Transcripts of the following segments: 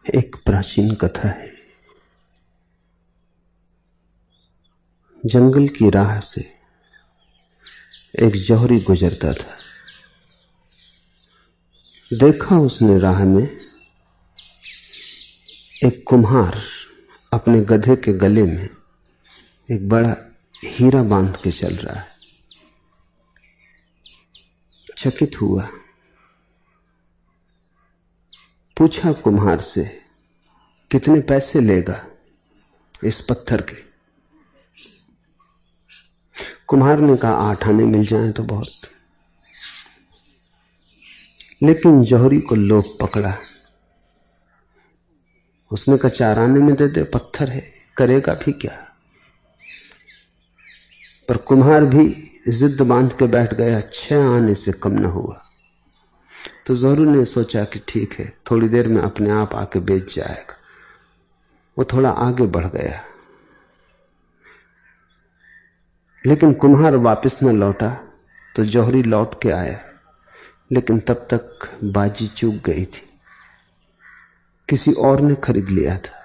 एक प्राचीन कथा है। जंगल की राह से एक जौहरी गुजरता था। देखा उसने राह में एक कुम्हार अपने गधे के गले में एक बड़ा हीरा बांध के चल रहा है। चकित हुआ, पूछा कुम्हार से, कितने पैसे लेगा इस पत्थर के? कुम्हार ने कहा 8 आने मिल जाएं तो बहुत। लेकिन जौहरी को लोभ पकड़ा। उसने कहा 4 आने में दे दे, पत्थर है, करेगा भी क्या? पर कुम्हार भी जिद बांध के बैठ गया, 6 आने से कम न हुआ। तो जौहरी ने सोचा कि ठीक है, थोड़ी देर में अपने आप आके बेच जाएगा। वो थोड़ा आगे बढ़ गया, लेकिन कुम्हार वापस न लौटा। तो जौहरी लौट के आया, लेकिन तब तक बाजी चूक गई थी, किसी और ने खरीद लिया था।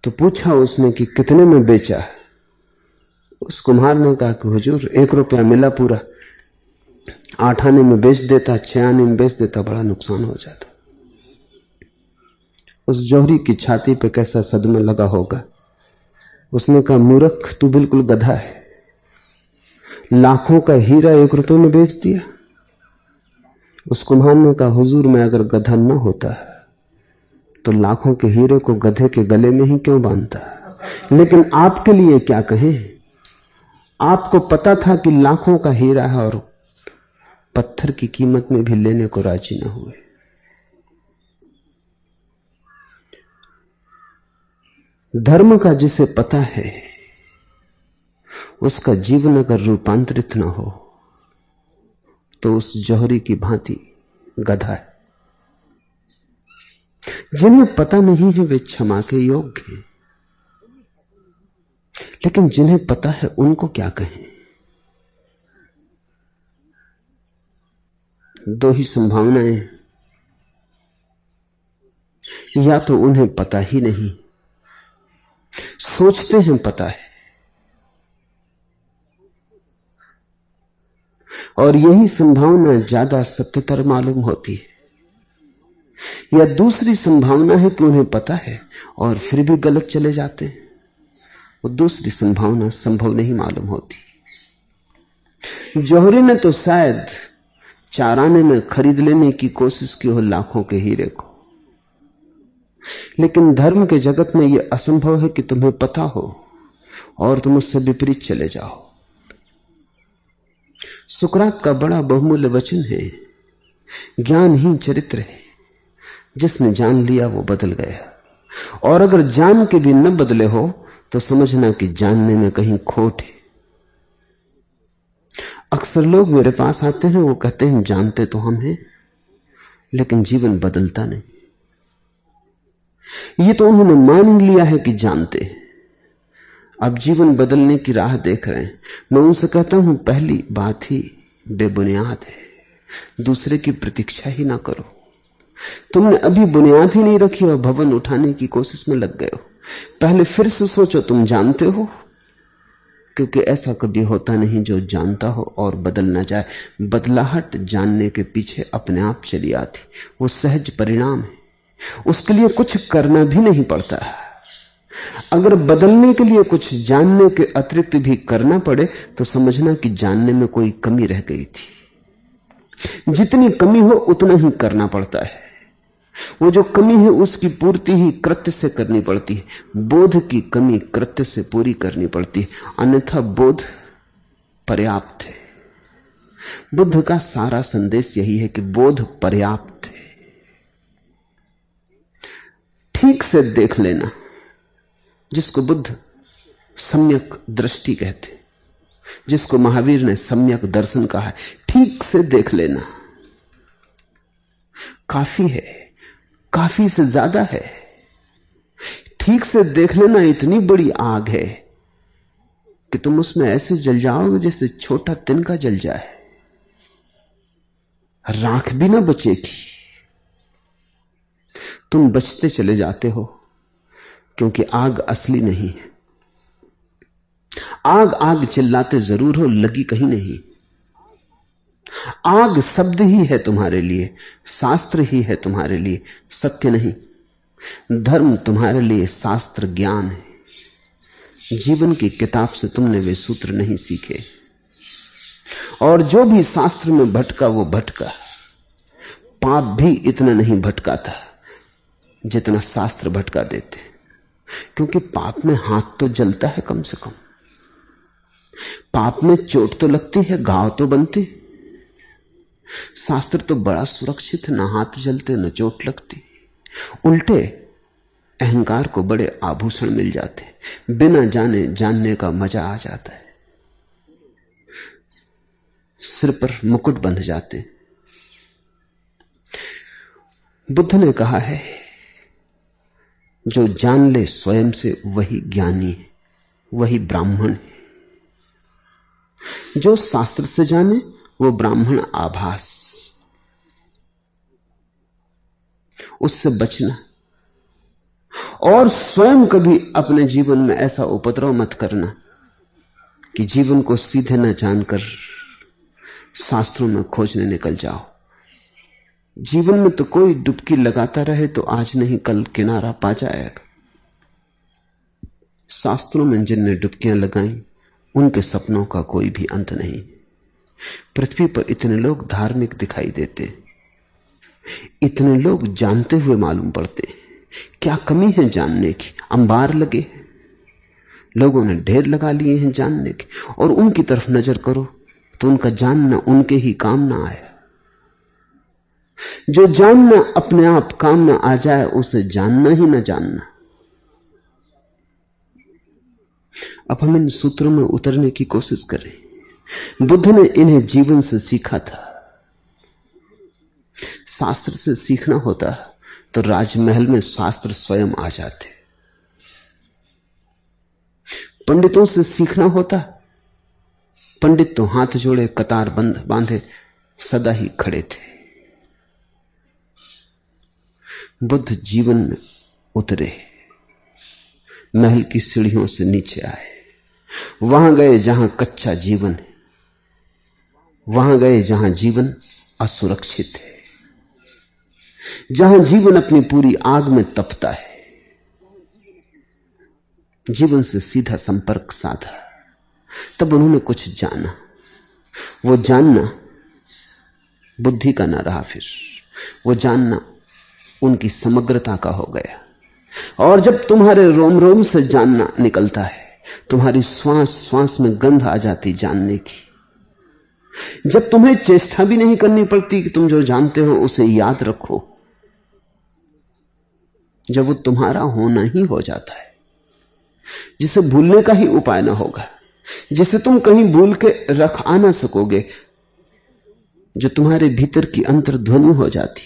तो पूछा उसने कि कितने में बेचा? उस कुम्हार ने कहा कि हुजूर 1 रुपया मिला पूरा, 8 आने में बेच देता, 6 आने में बेच देता, बड़ा नुकसान हो जाता। उस जौहरी की छाती पे कैसा सदमा लगा होगा। उसने कहा, मूर्ख, तू बिल्कुल गधा है। लाखों का हीरा 1 रुपये में बेच दिया। उस कुम्हार ने कहा, हुजूर, मैं अगर गधा न होता तो लाखों के हीरे को गधे के गले में ही क्यों बांधता? लेकिन आपके लिए क्या कहें, आपको पता था कि लाखों का हीरा है और पत्थर की कीमत में भी लेने को राजी न हुए। धर्म का जिसे पता है, उसका जीवन अगर रूपांतरित न हो तो उस जौहरी की भांति गधा है। जिन्हें पता नहीं है वे क्षमा के योग्य हैं, लेकिन जिन्हें पता है उनको क्या कहें? 2 ही संभावनाएं, या तो उन्हें पता ही नहीं, सोचते हैं पता है, और यही संभावना ज्यादा सत्यतर मालूम होती है। या दूसरी संभावना है कि उन्हें पता है और फिर भी गलत चले जाते हैं। वो दूसरी संभावना संभव नहीं मालूम होती। जौहरी ने तो शायद 4 आने में खरीद लेने की कोशिश की हो लाखों के हीरे को, लेकिन धर्म के जगत में यह असंभव है कि तुम्हें पता हो और तुम उससे विपरीत चले जाओ। सुकरात का बड़ा बहुमूल्य वचन है, ज्ञान ही चरित्र है। जिसने जान लिया वो बदल गया, और अगर जान के भी न बदले हो तो समझना कि जानने में कहीं खोट है। अक्सर लोग मेरे पास आते हैं, वो कहते हैं जानते तो हम हैं, लेकिन जीवन बदलता नहीं। ये तो उन्होंने मान लिया है कि जानते हैं, अब जीवन बदलने की राह देख रहे हैं। मैं उनसे कहता हूं, पहली बात ही बेबुनियाद है, दूसरे की प्रतीक्षा ही ना करो। तुमने अभी बुनियाद ही नहीं रखी और भवन उठाने की कोशिश में लग गए हो। पहले फिर से सोचो तुम जानते हो, क्योंकि ऐसा कभी होता नहीं जो जानता हो और बदल ना जाए। बदलाहट जानने के पीछे अपने आप चली आती, वो सहज परिणाम है, उसके लिए कुछ करना भी नहीं पड़ता। अगर बदलने के लिए कुछ जानने के अतिरिक्त भी करना पड़े तो समझना कि जानने में कोई कमी रह गई थी। जितनी कमी हो उतना ही करना पड़ता है। वो जो कमी है उसकी पूर्ति ही कृत्य से करनी पड़ती है। बोध की कमी कृत्य से पूरी करनी पड़ती है, अन्यथा बोध पर्याप्त है। बुद्ध का सारा संदेश यही है कि बोध पर्याप्त है। ठीक से देख लेना, जिसको बुद्ध सम्यक दृष्टि कहते, जिसको महावीर ने सम्यक दर्शन कहा है, ठीक से देख लेना काफी है, काफी से ज्यादा है। ठीक से देख लेना इतनी बड़ी आग है कि तुम उसमें ऐसे जल जाओगे जैसे छोटा तिनका जल जाए, राख भी ना बचेगी। तुम बचते चले जाते हो क्योंकि आग असली नहीं है। आग आग चिल्लाते जरूर हो, लगी कहीं नहीं। आग शब्द ही है तुम्हारे लिए, शास्त्र ही है तुम्हारे लिए, सत्य नहीं। धर्म तुम्हारे लिए शास्त्र ज्ञान है। जीवन की किताब से तुमने वे सूत्र नहीं सीखे, और जो भी शास्त्र में भटका वो भटका। पाप भी इतना नहीं भटका था जितना शास्त्र भटका देते, क्योंकि पाप में हाथ तो जलता है कम से कम, पाप में चोट तो लगती है, घाव तो बनती। शास्त्र तो बड़ा सुरक्षित है, ना हाथ जलते न चोट लगती। उल्टे अहंकार को बड़े आभूषण मिल जाते, बिना जाने जानने का मजा आ जाता है, सिर पर मुकुट बंध जाते। बुद्ध ने कहा है, जो जान ले स्वयं से वही ज्ञानी है, वही ब्राह्मण है। जो शास्त्र से जाने वो ब्राह्मण आभास, उससे बचना। और स्वयं कभी अपने जीवन में ऐसा उपद्रव मत करना कि जीवन को सीधे न जानकर शास्त्रों में खोजने निकल जाओ। जीवन में तो कोई डुबकी लगाता रहे तो आज नहीं कल किनारा पा जाएगा। शास्त्रों में जिनने डुबकियां लगाई उनके सपनों का कोई भी अंत नहीं। पृथ्वी पर इतने लोग धार्मिक दिखाई देते, इतने लोग जानते हुए मालूम पड़ते, क्या कमी है जानने की? अंबार लगे, लोगों ने ढेर लगा लिए हैं जानने के, और उनकी तरफ नजर करो तो उनका जानना उनके ही काम ना आए। जो जानना अपने आप काम ना आ जाए उसे जानना ही ना जानना। अब हम इन सूत्रों में उतरने की कोशिश करें। बुद्ध ने इन्हें जीवन से सीखा था। शास्त्र से सीखना होता तो राजमहल में शास्त्र स्वयं आ जाते। पंडितों से सीखना होता, पंडित तो हाथ जोड़े कतार बंद बांधे सदा ही खड़े थे। बुद्ध जीवन में उतरे, महल की सीढ़ियों से नीचे आए, वहां गए जहां कच्चा जीवन है, वहां गए जहां जीवन असुरक्षित है, जहां जीवन अपनी पूरी आग में तपता है। जीवन से सीधा संपर्क साधा, तब उन्होंने कुछ जाना। वो जानना बुद्धि का न रहा, फिर वो जानना उनकी समग्रता का हो गया। और जब तुम्हारे रोम रोम से जानना निकलता है, तुम्हारी श्वास श्वास में गंध आ जाती जानने की, जब तुम्हें चेष्टा भी नहीं करनी पड़ती कि तुम जो जानते हो उसे याद रखो, जब वो तुम्हारा होना ही हो जाता है, जिसे भूलने का ही उपाय ना होगा, जिसे तुम कहीं भूल के रख आ ना सकोगे, जो तुम्हारे भीतर की अंतर्ध्वनि हो जाती,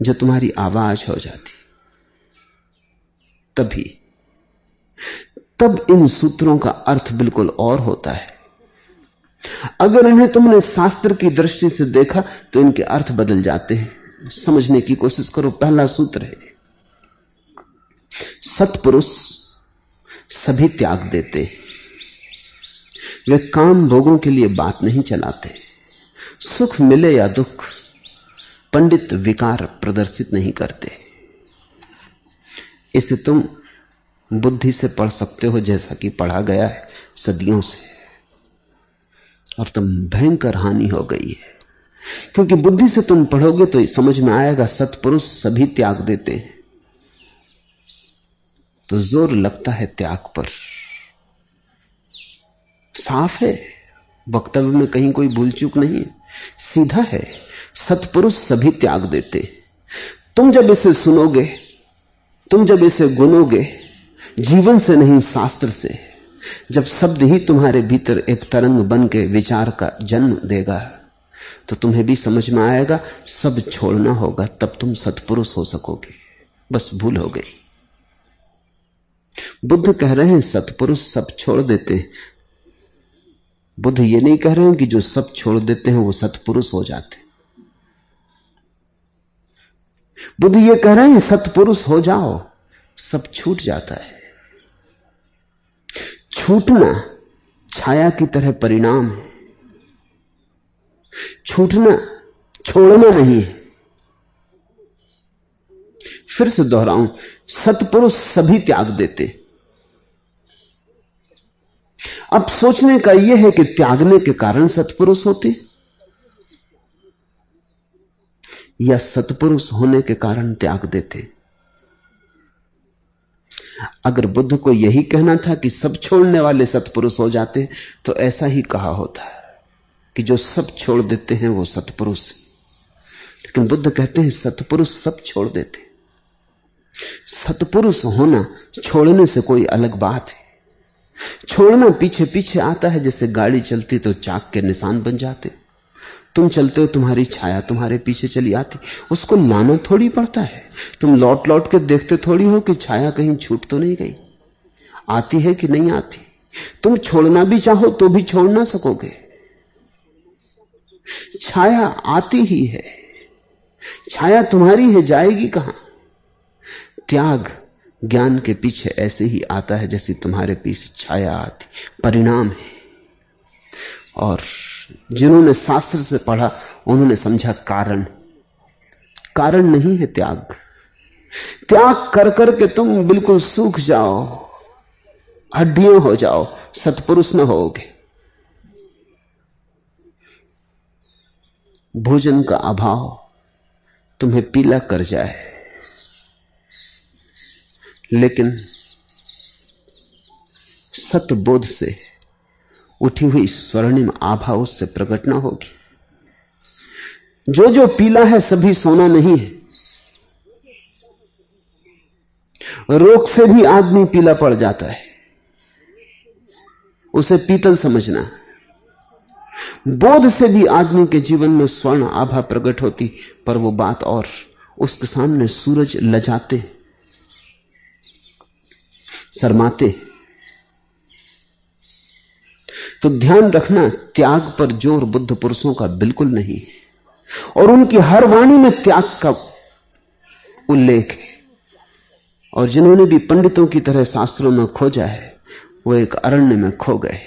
जो तुम्हारी आवाज हो जाती, तब इन सूत्रों का अर्थ बिल्कुल और होता है। अगर इन्हें तुमने शास्त्र की दृष्टि से देखा तो इनके अर्थ बदल जाते हैं। समझने की कोशिश करो। पहला सूत्र है, सत्पुरुष सभी त्याग देते, वे काम भोगों के लिए बात नहीं चलाते। सुख मिले या दुख, पंडित विकार प्रदर्शित नहीं करते। इसे तुम बुद्धि से पढ़ सकते हो, जैसा कि पढ़ा गया है सदियों से, और तुम भयंकर हानि हो गई है, क्योंकि बुद्धि से तुम पढ़ोगे तो समझ में आएगा सत्पुरुष सभी त्याग देते हैं, तो जोर लगता है त्याग पर। साफ है, वक्तव्य में कहीं कोई भूल चूक नहीं है, सीधा है, सत्पुरुष सभी त्याग देते। तुम जब इसे सुनोगे, तुम जब इसे गुनोगे, जीवन से नहीं शास्त्र से, जब शब्द ही तुम्हारे भीतर एक तरंग बन के विचार का जन्म देगा, तो तुम्हें भी समझ में आएगा सब छोड़ना होगा, तब तुम सत्पुरुष हो सकोगे। बस भूल हो गई। बुद्ध कह रहे हैं सत्पुरुष सब छोड़ देते हैं। बुद्ध ये नहीं कह रहे हैं कि जो सब छोड़ देते हैं वो सत्पुरुष हो जाते। बुद्ध ये कह रहे हैं सत्पुरुष हो जाओ, सब छूट जाता है। छूटना छाया की तरह परिणाम है, छूटना छोड़ना नहीं है। फिर से दोहराऊं, सत्पुरुष सभी त्याग देते। अब सोचने का यह है कि त्यागने के कारण सत्पुरुष होते या सत्पुरुष होने के कारण त्याग देते। अगर बुद्ध को यही कहना था कि सब छोड़ने वाले सत्पुरुष हो जाते तो ऐसा ही कहा होता कि जो सब छोड़ देते हैं वो सत्पुरुष। लेकिन बुद्ध कहते हैं सत्पुरुष सब छोड़ देते। सत्पुरुष होना छोड़ने से कोई अलग बात है। छोड़ना पीछे पीछे आता है, जैसे गाड़ी चलती तो चाक के निशान बन जाते। तुम चलते हो, तुम्हारी छाया तुम्हारे पीछे चली आती, उसको लाना थोड़ी पड़ता है। तुम लौट लौट के देखते थोड़ी हो कि छाया कहीं छूट तो नहीं गई, आती है कि नहीं आती। तुम छोड़ना भी चाहो तो भी छोड़ ना सकोगे, छाया आती ही है, छाया तुम्हारी है, जाएगी कहां। त्याग ज्ञान के पीछे ऐसे ही आता है जैसे तुम्हारे पीछे छाया आती, परिणाम है। और जिन्होंने शास्त्र से पढ़ा उन्होंने समझा कारण, कारण नहीं है त्याग। त्याग कर करके तुम बिल्कुल सूख जाओ, हड्डियां हो जाओ, सत्पुरुष न होगे। भोजन का अभाव तुम्हें पीला कर जाए, लेकिन सतबोध से उठी हुई स्वर्णिम आभा उससे प्रकट न होगी। जो जो पीला है सभी सोना नहीं है। रोग से भी आदमी पीला पड़ जाता है, उसे पीतल समझना। बोध से भी आदमी के जीवन में स्वर्ण आभा प्रकट होती, पर वो बात और, उसके सामने सूरज लजाते, शर्माते। तो ध्यान रखना, त्याग पर जोर बुद्ध पुरुषों का बिल्कुल नहीं है, और उनकी हर वाणी में त्याग का उल्लेख है। और जिन्होंने भी पंडितों की तरह शास्त्रों में खोजा है, वो एक अरण्य में खो गए।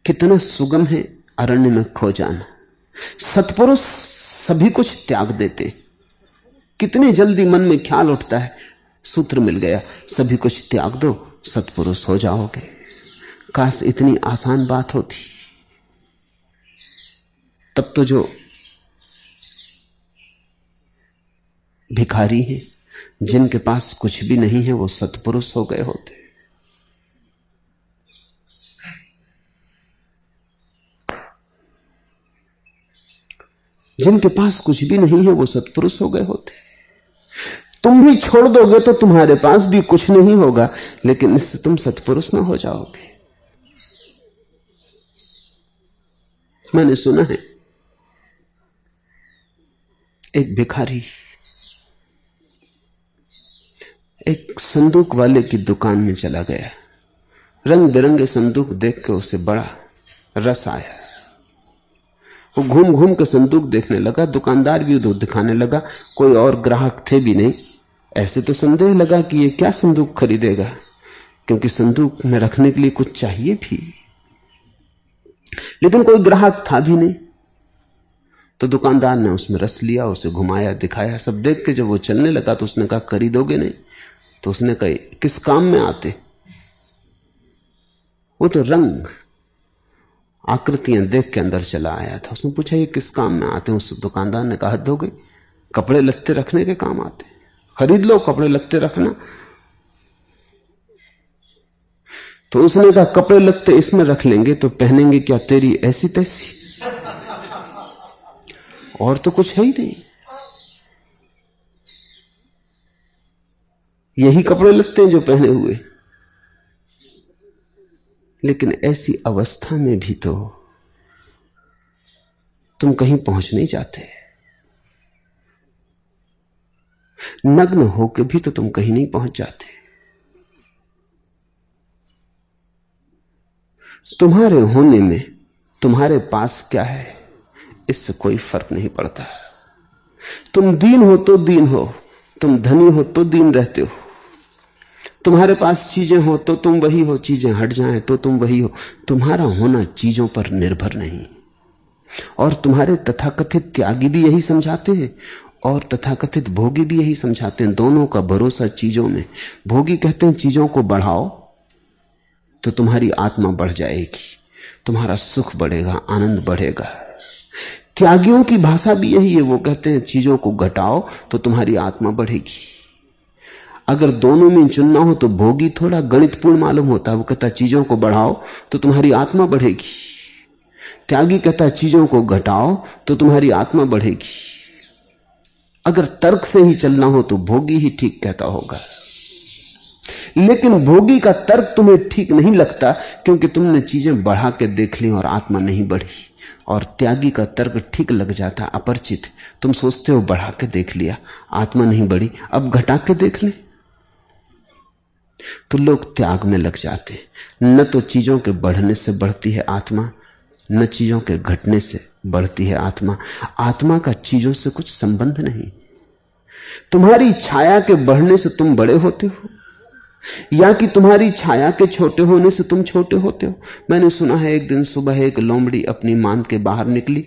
कितना सुगम है अरण्य में खो जाना। सत्पुरुष सभी कुछ त्याग देते। कितनी जल्दी मन में ख्याल उठता है, सूत्र मिल गया, सभी कुछ त्याग दो, सत्पुरुष हो जाओगे। काश इतनी आसान बात होती। तब तो जो भिखारी हैं, जिनके पास कुछ भी नहीं है, वो सत्पुरुष हो गए होते। जिनके पास कुछ भी नहीं है वो सत्पुरुष हो गए होते। तुम भी छोड़ दोगे तो तुम्हारे पास भी कुछ नहीं होगा, लेकिन इससे तुम सत्पुरुष ना हो जाओगे। मैंने सुना है एक भिखारी एक संदूक वाले की दुकान में चला गया। रंग बिरंगे संदूक देख के उसे बड़ा रस आया। वो घूम घूम के संदूक देखने लगा, दुकानदार भी उधर दिखाने लगा, कोई और ग्राहक थे भी नहीं। ऐसे तो संदेह लगा कि ये क्या संदूक खरीदेगा, क्योंकि संदूक में रखने के लिए कुछ चाहिए भी, लेकिन कोई ग्राहक था भी नहीं। तो दुकानदार ने उसमें रस लिया, उसे घुमाया, दिखाया। सब देख के जब वो चलने लगा तो उसने कहा खरीदोगे नहीं? तो उसने कहा किस काम में आते? वो तो रंग आकृतियां देख के अंदर चला आया था। उसने पूछा ये किस काम में आते हैं? उस दुकानदार ने कहा दोगे, कपड़े लत्ते रखने के काम आते, खरीद लो, कपड़े लत्ते रखना। तो उसने कहा कपड़े लत्ते इसमें रख लेंगे तो पहनेंगे क्या तेरी ऐसी तैसी, और तो कुछ है ही नहीं, यही कपड़े लत्ते हैं जो पहने हुए। लेकिन ऐसी अवस्था में भी तो तुम कहीं पहुंच नहीं जाते। नग्न होकर भी तो तुम कहीं नहीं पहुंच जाते। तुम्हारे होने में तुम्हारे पास क्या है इससे कोई फर्क नहीं पड़ता। तुम दीन हो तो दीन हो, तुम धनी हो तो दीन रहते हो, तुम्हारे पास चीजें हो तो तुम वही हो, चीजें हट जाएं तो तुम वही हो। तुम्हारा होना चीजों पर निर्भर नहीं। और तुम्हारे तथाकथित त्यागी भी यही समझाते हैं और तथाकथित भोगी भी यही समझाते हैं। दोनों का भरोसा चीजों में। भोगी कहते हैं चीजों को बढ़ाओ तो तुम्हारी आत्मा बढ़ जाएगी, तुम्हारा सुख बढ़ेगा, आनंद बढ़ेगा। त्यागियों की भाषा भी यही है, वो कहते हैं चीजों को घटाओ तो तुम्हारी आत्मा बढ़ेगी। अगर दोनों में चुनना हो तो भोगी थोड़ा गणितपूर्ण मालूम होता है, वो कहता है चीजों को बढ़ाओ तो तुम्हारी आत्मा बढ़ेगी। त्यागी कहता है चीजों को घटाओ तो तुम्हारी आत्मा बढ़ेगी। अगर तर्क से ही चलना हो तो भोगी ही ठीक कहता होगा, लेकिन भोगी का तर्क तुम्हें ठीक नहीं लगता क्योंकि तुमने चीजें बढ़ा के देख ली और आत्मा नहीं बढ़ी। और त्यागी का तर्क ठीक लग जाता, अपरिचित। तुम सोचते हो बढ़ा के देख लिया, आत्मा नहीं बढ़ी, अब घटा के देख ले। तो लोग त्याग में लग जाते। न तो चीजों के बढ़ने से बढ़ती है आत्मा, न चीजों के घटने से बढ़ती है आत्मा। आत्मा का चीजों से कुछ संबंध नहीं। तुम्हारी छाया के बढ़ने से तुम बड़े होते हो या कि तुम्हारी छाया के छोटे होने से तुम छोटे होते हो। मैंने सुना है एक दिन सुबह एक लोमड़ी अपनी मांद के बाहर निकली।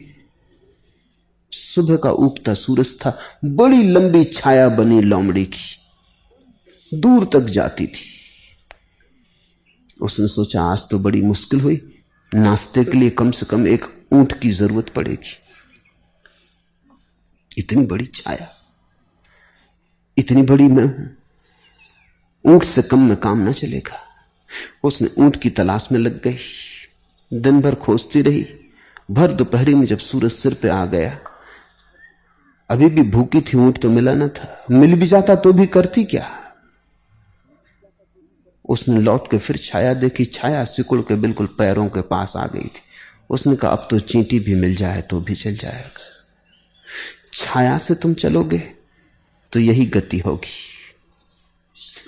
सुबह का उगता सूरज था, बड़ी लंबी छाया बनी लोमड़ी की, दूर तक जाती थी। उसने सोचा आज तो बड़ी मुश्किल हुई, नाश्ते के लिए कम से कम एक ऊंट की जरूरत पड़ेगी। इतनी बड़ी छाया, इतनी बड़ी मैं हूं, ऊंट से कम में काम ना चलेगा। उसने ऊंट की तलाश में लग गई, दिन भर खोजती रही। भर दोपहरी में जब सूरज सिर पे आ गया, अभी भी भूखी थी, ऊंट तो मिला ना था। मिल भी जाता तो भी करती क्या। उसने लौट के फिर छाया देखी, छाया सिकुड़ के बिल्कुल पैरों के पास आ गई थी। उसने कहा अब तो चींटी भी मिल जाए तो भी चल जाएगा। छाया से तुम चलोगे तो यही गति होगी।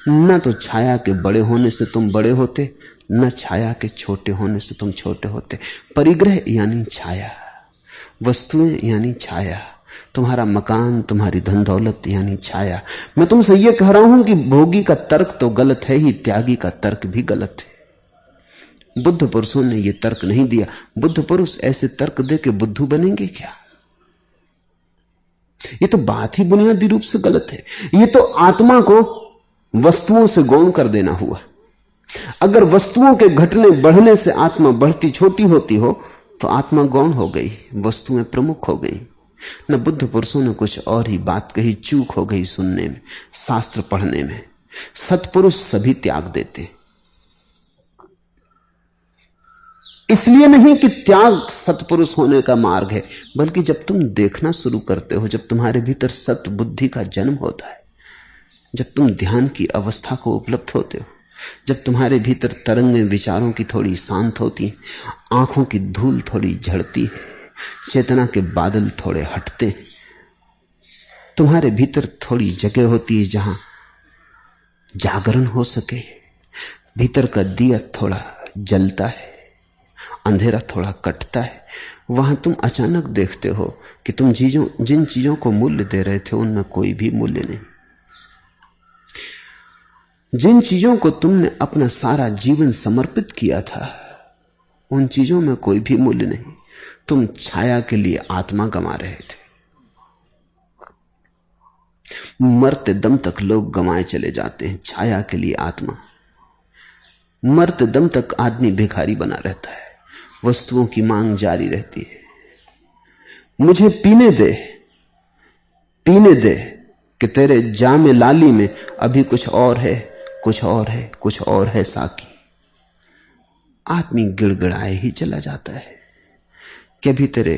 न तो छाया के बड़े होने से तुम बड़े होते, न छाया के छोटे होने से तुम छोटे होते। परिग्रह यानी छाया, वस्तुएं यानी छाया, तुम्हारा मकान, तुम्हारी धन दौलत यानी छाया। मैं तुमसे यह कह रहा हूं कि भोगी का तर्क तो गलत है ही, त्यागी का तर्क भी गलत है। बुद्ध पुरुषों ने यह तर्क नहीं दिया। बुद्ध पुरुष ऐसे तर्क दे के बुद्धू बनेंगे क्या? ये तो बात ही बुनियादी रूप से गलत है। ये तो आत्मा को वस्तुओं से गौण कर देना हुआ। अगर वस्तुओं के घटने बढ़ने से आत्मा बढ़ती छोटी होती हो तो आत्मा गौण हो गई, वस्तुएं प्रमुख हो गई। न बुद्ध पुरुषों ने कुछ और ही बात कही, चूक हो गई सुनने में, शास्त्र पढ़ने में। सत्पुरुष सभी त्याग देते, इसलिए नहीं कि त्याग सत्पुरुष होने का मार्ग है, बल्कि जब तुम देखना शुरू करते हो, जब तुम्हारे भीतर सत बुद्धि का जन्म होता है, जब तुम ध्यान की अवस्था को उपलब्ध होते हो, जब तुम्हारे भीतर तरंगें विचारों की थोड़ी शांत होती हैं, आंखों की धूल थोड़ी झड़ती है, चेतना के बादल थोड़े हटते हैं, तुम्हारे भीतर थोड़ी जगह होती है जहां जागरण हो सके, भीतर का दिया थोड़ा जलता है, अंधेरा थोड़ा कटता है, वहां तुम अचानक देखते हो कि तुम जिन चीजों को मूल्य दे रहे थे उनमें कोई भी मूल्य नहीं। जिन चीजों को तुमने अपना सारा जीवन समर्पित किया था उन चीजों में कोई भी मूल्य नहीं। तुम छाया के लिए आत्मा गंवा रहे थे। मरते दम तक लोग गंवाए चले जाते हैं छाया के लिए आत्मा। मरते दम तक आदमी भिखारी बना रहता है, वस्तुओं की मांग जारी रहती है। मुझे पीने दे, पीने दे कि तेरे जामे लाली में अभी कुछ और है, कुछ और है, कुछ और है साकी। आदमी गिड़गिड़ाए ही चला जाता है कि अभी तेरे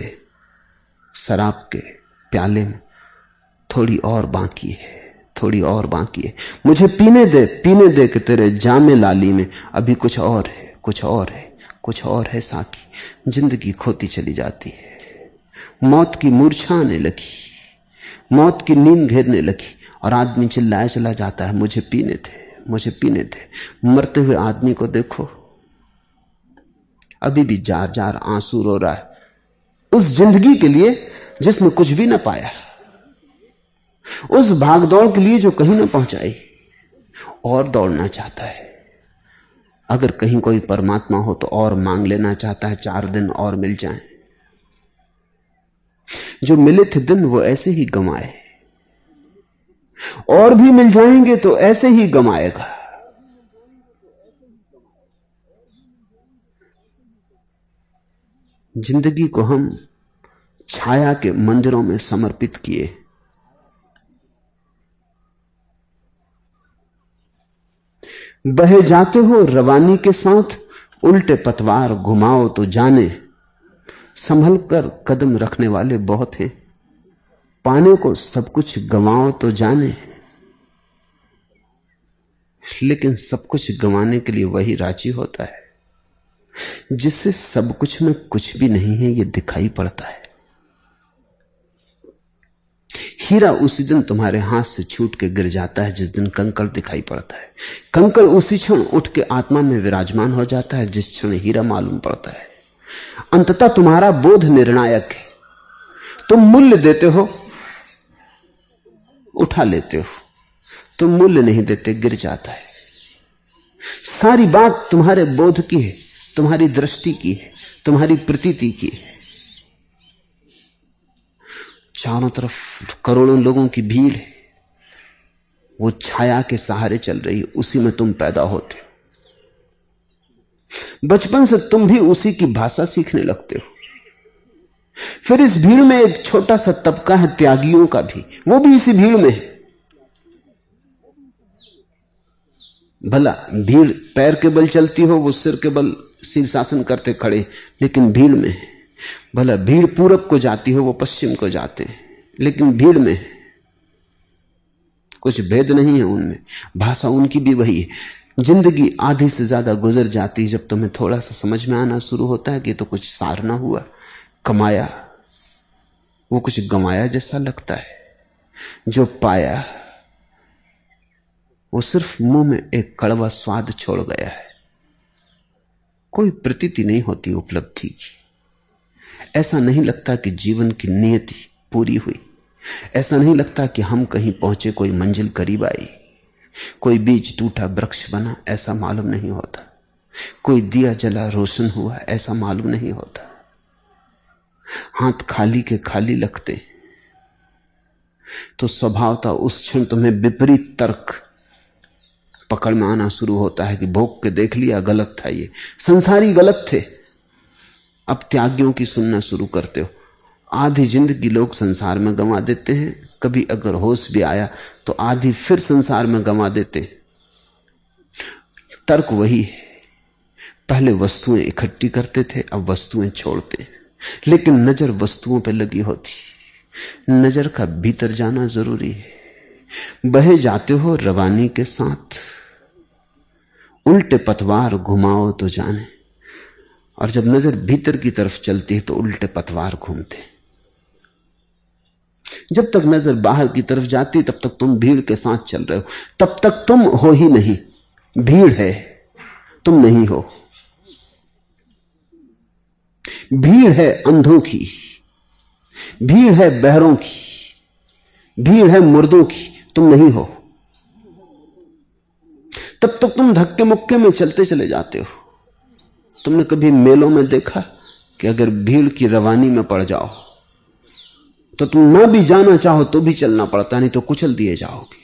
शराब के प्याले में थोड़ी और बाकी है, थोड़ी और बाकी है। मुझे पीने दे कि तेरे जामे लाली में अभी कुछ और है, कुछ और है, कुछ और है साकी। जिंदगी खोती चली जाती है, मौत की मूर्छा आने लगी, मौत की नींद घेरने लगी और आदमी चिल्लाए चला जाता है मुझे पीने दे, मुझे पीने दे। मरते हुए आदमी को देखो, अभी भी जार जार आंसू रो रहा है उस जिंदगी के लिए जिसमें कुछ भी न पाया। उस भागदौड़ के लिए जो कहीं ना पहुंचाई, और दौड़ना चाहता है। अगर कहीं कोई परमात्मा हो तो और मांग लेना चाहता है 4 दिन और मिल जाएं। जो मिले थे दिन वो ऐसे ही गंवाए, और भी मिल जाएंगे तो ऐसे ही गंवाएगा। जिंदगी को हम छाया के मंदिरों में समर्पित किए। बहे जाते हो रवानी के साथ, उल्टे पतवार घुमाओ तो जाने। संभल कर कदम रखने वाले बहुत हैं, पाने को सब कुछ गंवाओ तो जाने। लेकिन सब कुछ गंवाने के लिए वही राजी होता है जिससे सब कुछ में कुछ भी नहीं है ये दिखाई पड़ता है। हीरा उसी दिन तुम्हारे हाथ से छूट के गिर जाता है जिस दिन कंकड़ दिखाई पड़ता है। कंकड़ उसी क्षण उठ के आत्मा में विराजमान हो जाता है जिस क्षण हीरा मालूम पड़ता है। अंततः तुम्हारा बोध निर्णायक है। तुम मूल्य देते हो, उठा लेते हो, तुम मूल्य नहीं देते, गिर जाता है। सारी बात तुम्हारे बोध की है, तुम्हारी दृष्टि की है, तुम्हारी प्रतीति की है। चारों तरफ करोड़ों लोगों की भीड़ है, वो छाया के सहारे चल रही है, उसी में तुम पैदा होते हो। बचपन से तुम भी उसी की भाषा सीखने लगते हो। फिर इस भीड़ में एक छोटा सा तबका है त्यागियों का भी, वो भी इसी भीड़ में है। भला भीड़ पैर के बल चलती हो, वो सिर के बल शीर्षासन करते खड़े, लेकिन भीड़ में है। भला भीड़ पूरब को जाती हो, वो पश्चिम को जाते हैं, लेकिन भीड़ में है। कुछ भेद नहीं है उनमें, भाषा उनकी भी वही है। जिंदगी आधी से ज्यादा गुजर जाती है जब तुम्हें थोड़ा सा समझ में आना शुरू होता है कि तो कुछ सार ना हुआ, कमाया वो कुछ गंवाया जैसा लगता है। जो पाया वो सिर्फ मुंह में एक कड़वा स्वाद छोड़ गया है, कोई प्रतीति नहीं होती उपलब्धि की। ऐसा नहीं लगता कि जीवन की नियति पूरी हुई, ऐसा नहीं लगता कि हम कहीं पहुंचे, कोई मंजिल करीब आई, कोई बीज टूटा वृक्ष बना, ऐसा मालूम नहीं होता। कोई दिया जला रोशन हुआ, ऐसा मालूम नहीं होता। हाथ खाली के खाली लगते तो स्वभावतः उस क्षण तुम्हें विपरीत तर्क पकड़ में आना शुरू होता है कि भोग के देख लिया, गलत था, ये संसारी गलत थे। अब त्यागियों की सुनना शुरू करते हो। आधी जिंदगी लोग संसार में गंवा देते हैं, कभी अगर होश भी आया तो आधी फिर संसार में गंवा देते हैं। तर्क वही है, पहले वस्तुएं इकट्ठी करते थे, अब वस्तुएं छोड़ते, लेकिन नजर वस्तुओं पर लगी होती। नजर का भीतर जाना जरूरी है। बहे जाते हो रवानी के साथ, उल्टे पतवार घुमाओ तो जाने। और जब नजर भीतर की तरफ चलती है तो उल्टे पतवार घूमते। जब तक नजर बाहर की तरफ जाती तब तक तुम भीड़ के साथ चल रहे हो, तब तक तुम हो ही नहीं, भीड़ है, तुम नहीं हो। भीड़ है अंधों की, भीड़ है बहरों की, भीड़ है मुर्दों की, तुम नहीं हो। तब तक तुम धक्के मुक्के में चलते चले जाते हो। तुमने कभी मेलों में देखा कि अगर भीड़ की रवानी में पड़ जाओ तो तुम ना भी जाना चाहो तो भी चलना पड़ता, नहीं तो कुचल दिए जाओगे।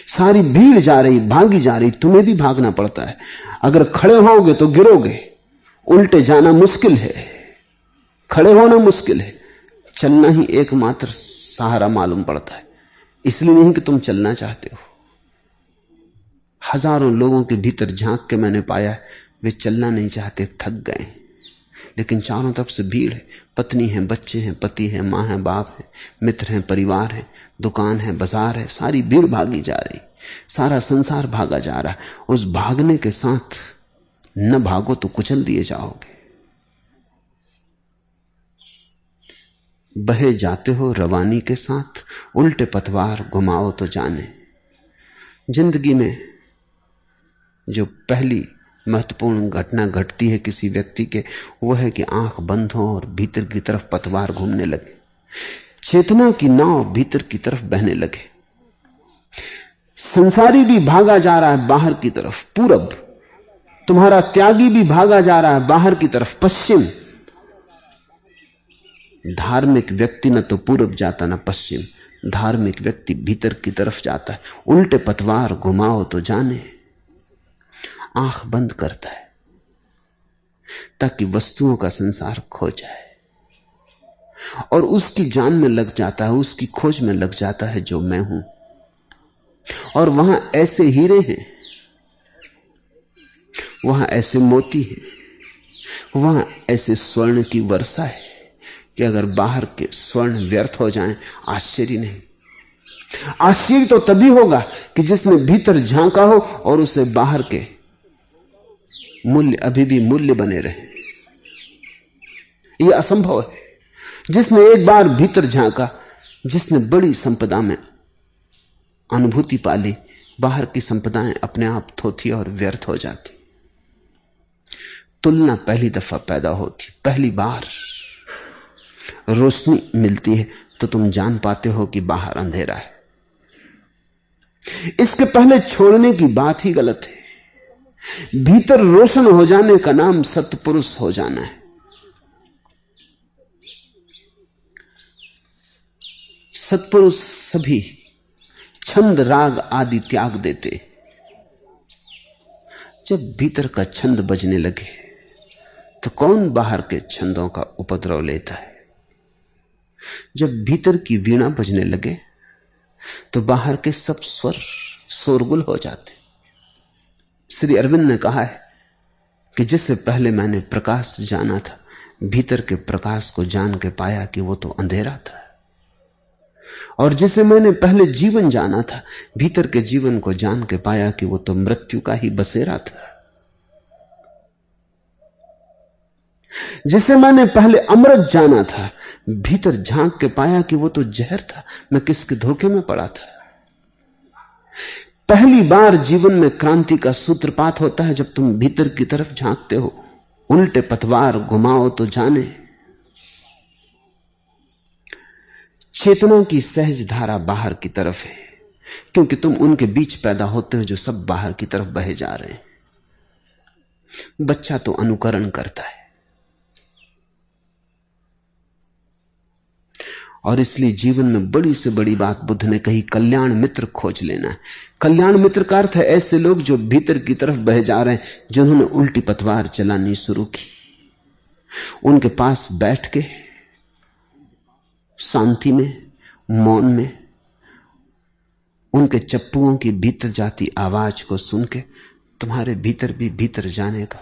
सारी भीड़ जा रही, भागी जा रही, तुम्हें भी भागना पड़ता है। अगर खड़े होगे तो गिरोगे, उल्टे जाना मुश्किल है, खड़े होना मुश्किल है, चलना ही एकमात्र सहारा मालूम पड़ता है। इसलिए नहीं कि तुम चलना चाहते हो। हजारों लोगों के भीतर झांक के मैंने पाया है, वे चलना नहीं चाहते, थक गए, लेकिन चारों तरफ से भीड़ है। पत्नी है, बच्चे हैं, पति है, मां है, बाप है, मित्र हैं, परिवार है, दुकान है, बाजार है, सारी भीड़ भागी जा रही, सारा संसार भागा जा रहा है। उस भागने के साथ न भागो तो कुचल दिए जाओगे। बहे जाते हो रवानी के साथ, उल्टे पतवार घुमाओ तो जाने। जिंदगी में जो पहली महत्वपूर्ण घटना घटती है किसी व्यक्ति के, वो है कि आंख बंद हो और भीतर की तरफ पतवार घूमने लगे। चेतना की नाव भीतर की तरफ बहने लगे। संसारी भी भागा जा रहा है बाहर की तरफ पूरब, तुम्हारा त्यागी भी भागा जा रहा है बाहर की तरफ पश्चिम। धार्मिक व्यक्ति न तो पूरब जाता न पश्चिम, धार्मिक व्यक्ति भीतर की तरफ जाता है। उल्टे पतवार घुमाओ तो जाने, आंख बंद करता है ताकि वस्तुओं का संसार खो जाए, और उसकी जान में लग जाता है, उसकी खोज में लग जाता है जो मैं हूं। और वहां ऐसे हीरे हैं, वहां ऐसे मोती हैं, वहां ऐसे स्वर्ण की वर्षा है कि अगर बाहर के स्वर्ण व्यर्थ हो जाएं, आश्चर्य नहीं। आश्चर्य तो तभी होगा कि जिसने भीतर झांका हो और उसे बाहर के मूल्य अभी भी मूल्य बने रहे। यह असंभव है। जिसने एक बार भीतर झांका, जिसने बड़ी संपदा में अनुभूति पाली, बाहर की संपदाएं अपने आप थोथी और व्यर्थ हो जाती। तुलना पहली दफा पैदा होती, पहली बार रोशनी मिलती है तो तुम जान पाते हो कि बाहर अंधेरा है। इसके पहले छोड़ने की बात ही गलत है। भीतर रोशन हो जाने का नाम सत्पुरुष हो जाना है। सत्पुरुष सभी छंद राग आदि त्याग देते। जब भीतर का छंद बजने लगे तो कौन बाहर के छंदों का उपद्रव लेता है। जब भीतर की वीणा बजने लगे तो बाहर के सब स्वर शोरगुल हो जाते। श्री अरविंद ने कहा है कि जिससे पहले मैंने प्रकाश जाना था, भीतर के प्रकाश को जान के पाया कि वो तो अंधेरा था। और जिसे मैंने पहले जीवन जाना था, भीतर के जीवन को जान के पाया कि वो तो मृत्यु का ही बसेरा था। जिसे मैंने पहले अमृत जाना था, भीतर झांक के पाया कि वो तो जहर था। मैं किसके धोखे में पड़ा था। पहली बार जीवन में क्रांति का सूत्रपात होता है जब तुम भीतर की तरफ झांकते हो। उल्टे पतवार घुमाओ तो जाने। चेतना की सहज धारा बाहर की तरफ है, क्योंकि तुम उनके बीच पैदा होते हो जो सब बाहर की तरफ बहे जा रहे हैं। बच्चा तो अनुकरण करता है, और इसलिए जीवन में बड़ी से बड़ी बात बुद्ध ने कही, कल्याण मित्र खोज लेना है। कल्याण मित्र का अर्थ है ऐसे लोग जो भीतर की तरफ बह जा रहे हैं, जिन्होंने उल्टी पतवार चलानी शुरू की। उनके पास बैठ के शांति में, मौन में, उनके चप्पुओं की भीतर जाती आवाज को सुन के तुम्हारे भीतर भी भीतर जाने का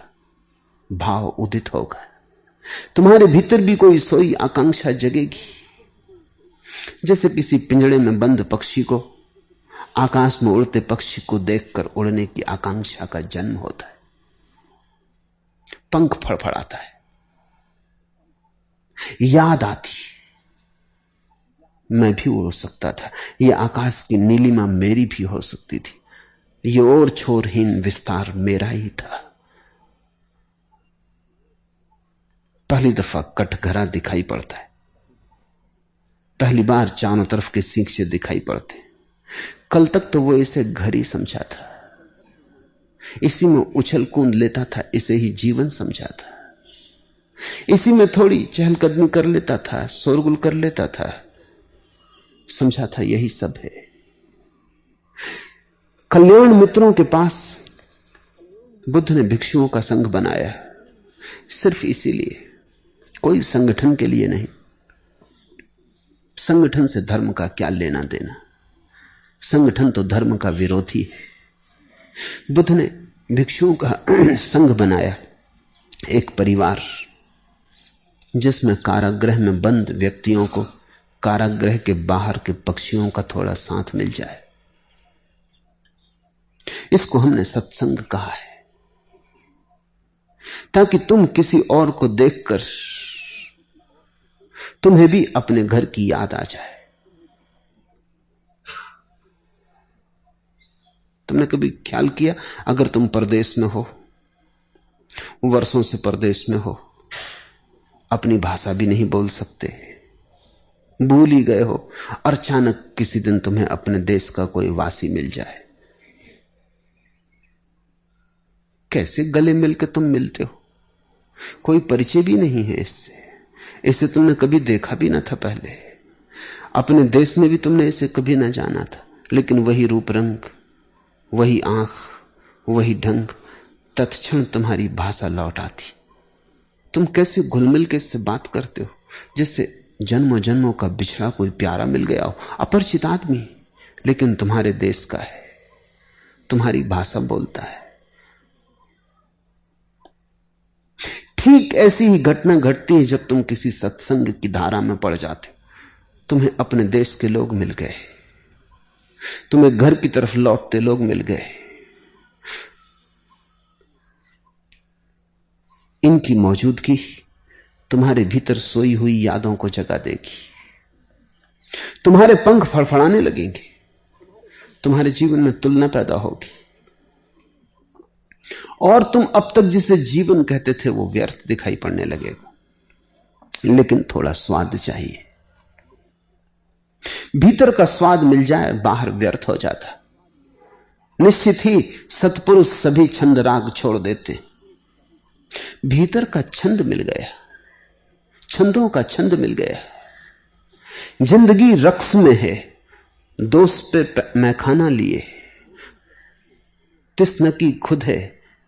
भाव उदित होगा। तुम्हारे भीतर भी कोई सोई आकांक्षा जगेगी। जैसे किसी पिंजड़े में बंद पक्षी को आकाश में उड़ते पक्षी को देखकर उड़ने की आकांक्षा का जन्म होता है, पंख फड़फड़ाता है, याद आती, मैं भी उड़ सकता था, ये आकाश की नीलिमा मेरी भी हो सकती थी, ये और छोरहीन विस्तार मेरा ही था। पहली दफा कटघरा दिखाई पड़ता है, पहली बार चारों तरफ के सींचे दिखाई पड़ते। कल तक तो वो इसे घर ही समझा था, इसी में उछल कूद लेता था, इसे ही जीवन समझा था, इसी में थोड़ी चहलकदमी कर लेता था, शोरगुल कर लेता था, समझा था यही सब है। कल्याण मित्रों के पास बुद्ध ने भिक्षुओं का संघ बनाया, सिर्फ इसीलिए, कोई संगठन के लिए नहीं। संगठन से धर्म का क्या लेना देना, संगठन तो धर्म का विरोधी है। बुद्ध ने भिक्षुओं का संघ बनाया, एक परिवार जिसमें कारागृह में बंद व्यक्तियों को कारागृह के बाहर के पक्षियों का थोड़ा साथ मिल जाए। इसको हमने सत्संग कहा है, ताकि तुम किसी और को देखकर तुम्हें भी अपने घर की याद आ जाए। तुमने कभी ख्याल किया, अगर तुम परदेश में हो, वर्षों से परदेश में हो, अपनी भाषा भी नहीं बोल सकते, भूल ही गए हो, और अचानक किसी दिन तुम्हें अपने देश का कोई वासी मिल जाए। कैसे गले मिलकर तुम मिलते हो, कोई परिचय भी नहीं है इससे, इसे तुमने कभी देखा भी ना था पहले, अपने देश में भी तुमने इसे कभी ना जाना था, लेकिन वही रूप रंग, वही आंख, वही ढंग, तत्क्षण तुम्हारी भाषा लौट आती। तुम कैसे घुल मिल के इससे बात करते हो जिससे जन्मों जन्मों का बिछड़ा कोई प्यारा मिल गया हो, अपरिचित आदमी, लेकिन तुम्हारे देश का है, तुम्हारी भाषा बोलता है। ठीक ऐसी ही घटना घटती है जब तुम किसी सत्संग की धारा में पड़ जाते हो। तुम्हें अपने देश के लोग मिल गए, तुम्हें घर की तरफ लौटते लोग मिल गए। इनकी मौजूदगी तुम्हारे भीतर सोई हुई यादों को जगा देगी, तुम्हारे पंख फड़फड़ाने लगेंगे, तुम्हारे जीवन में तुलना पैदा होगी, और तुम अब तक जिसे जीवन कहते थे वो व्यर्थ दिखाई पड़ने लगेगा। लेकिन थोड़ा स्वाद चाहिए, भीतर का स्वाद मिल जाए बाहर व्यर्थ हो जाता। निश्चित ही सत्पुरुष सभी छंद राग छोड़ देते। भीतर का छंद मिल गया, छंदों का छंद मिल गया। जिंदगी रक्स में है, दोस्त पे मैखाना लिए, तिस्नकी खुद है,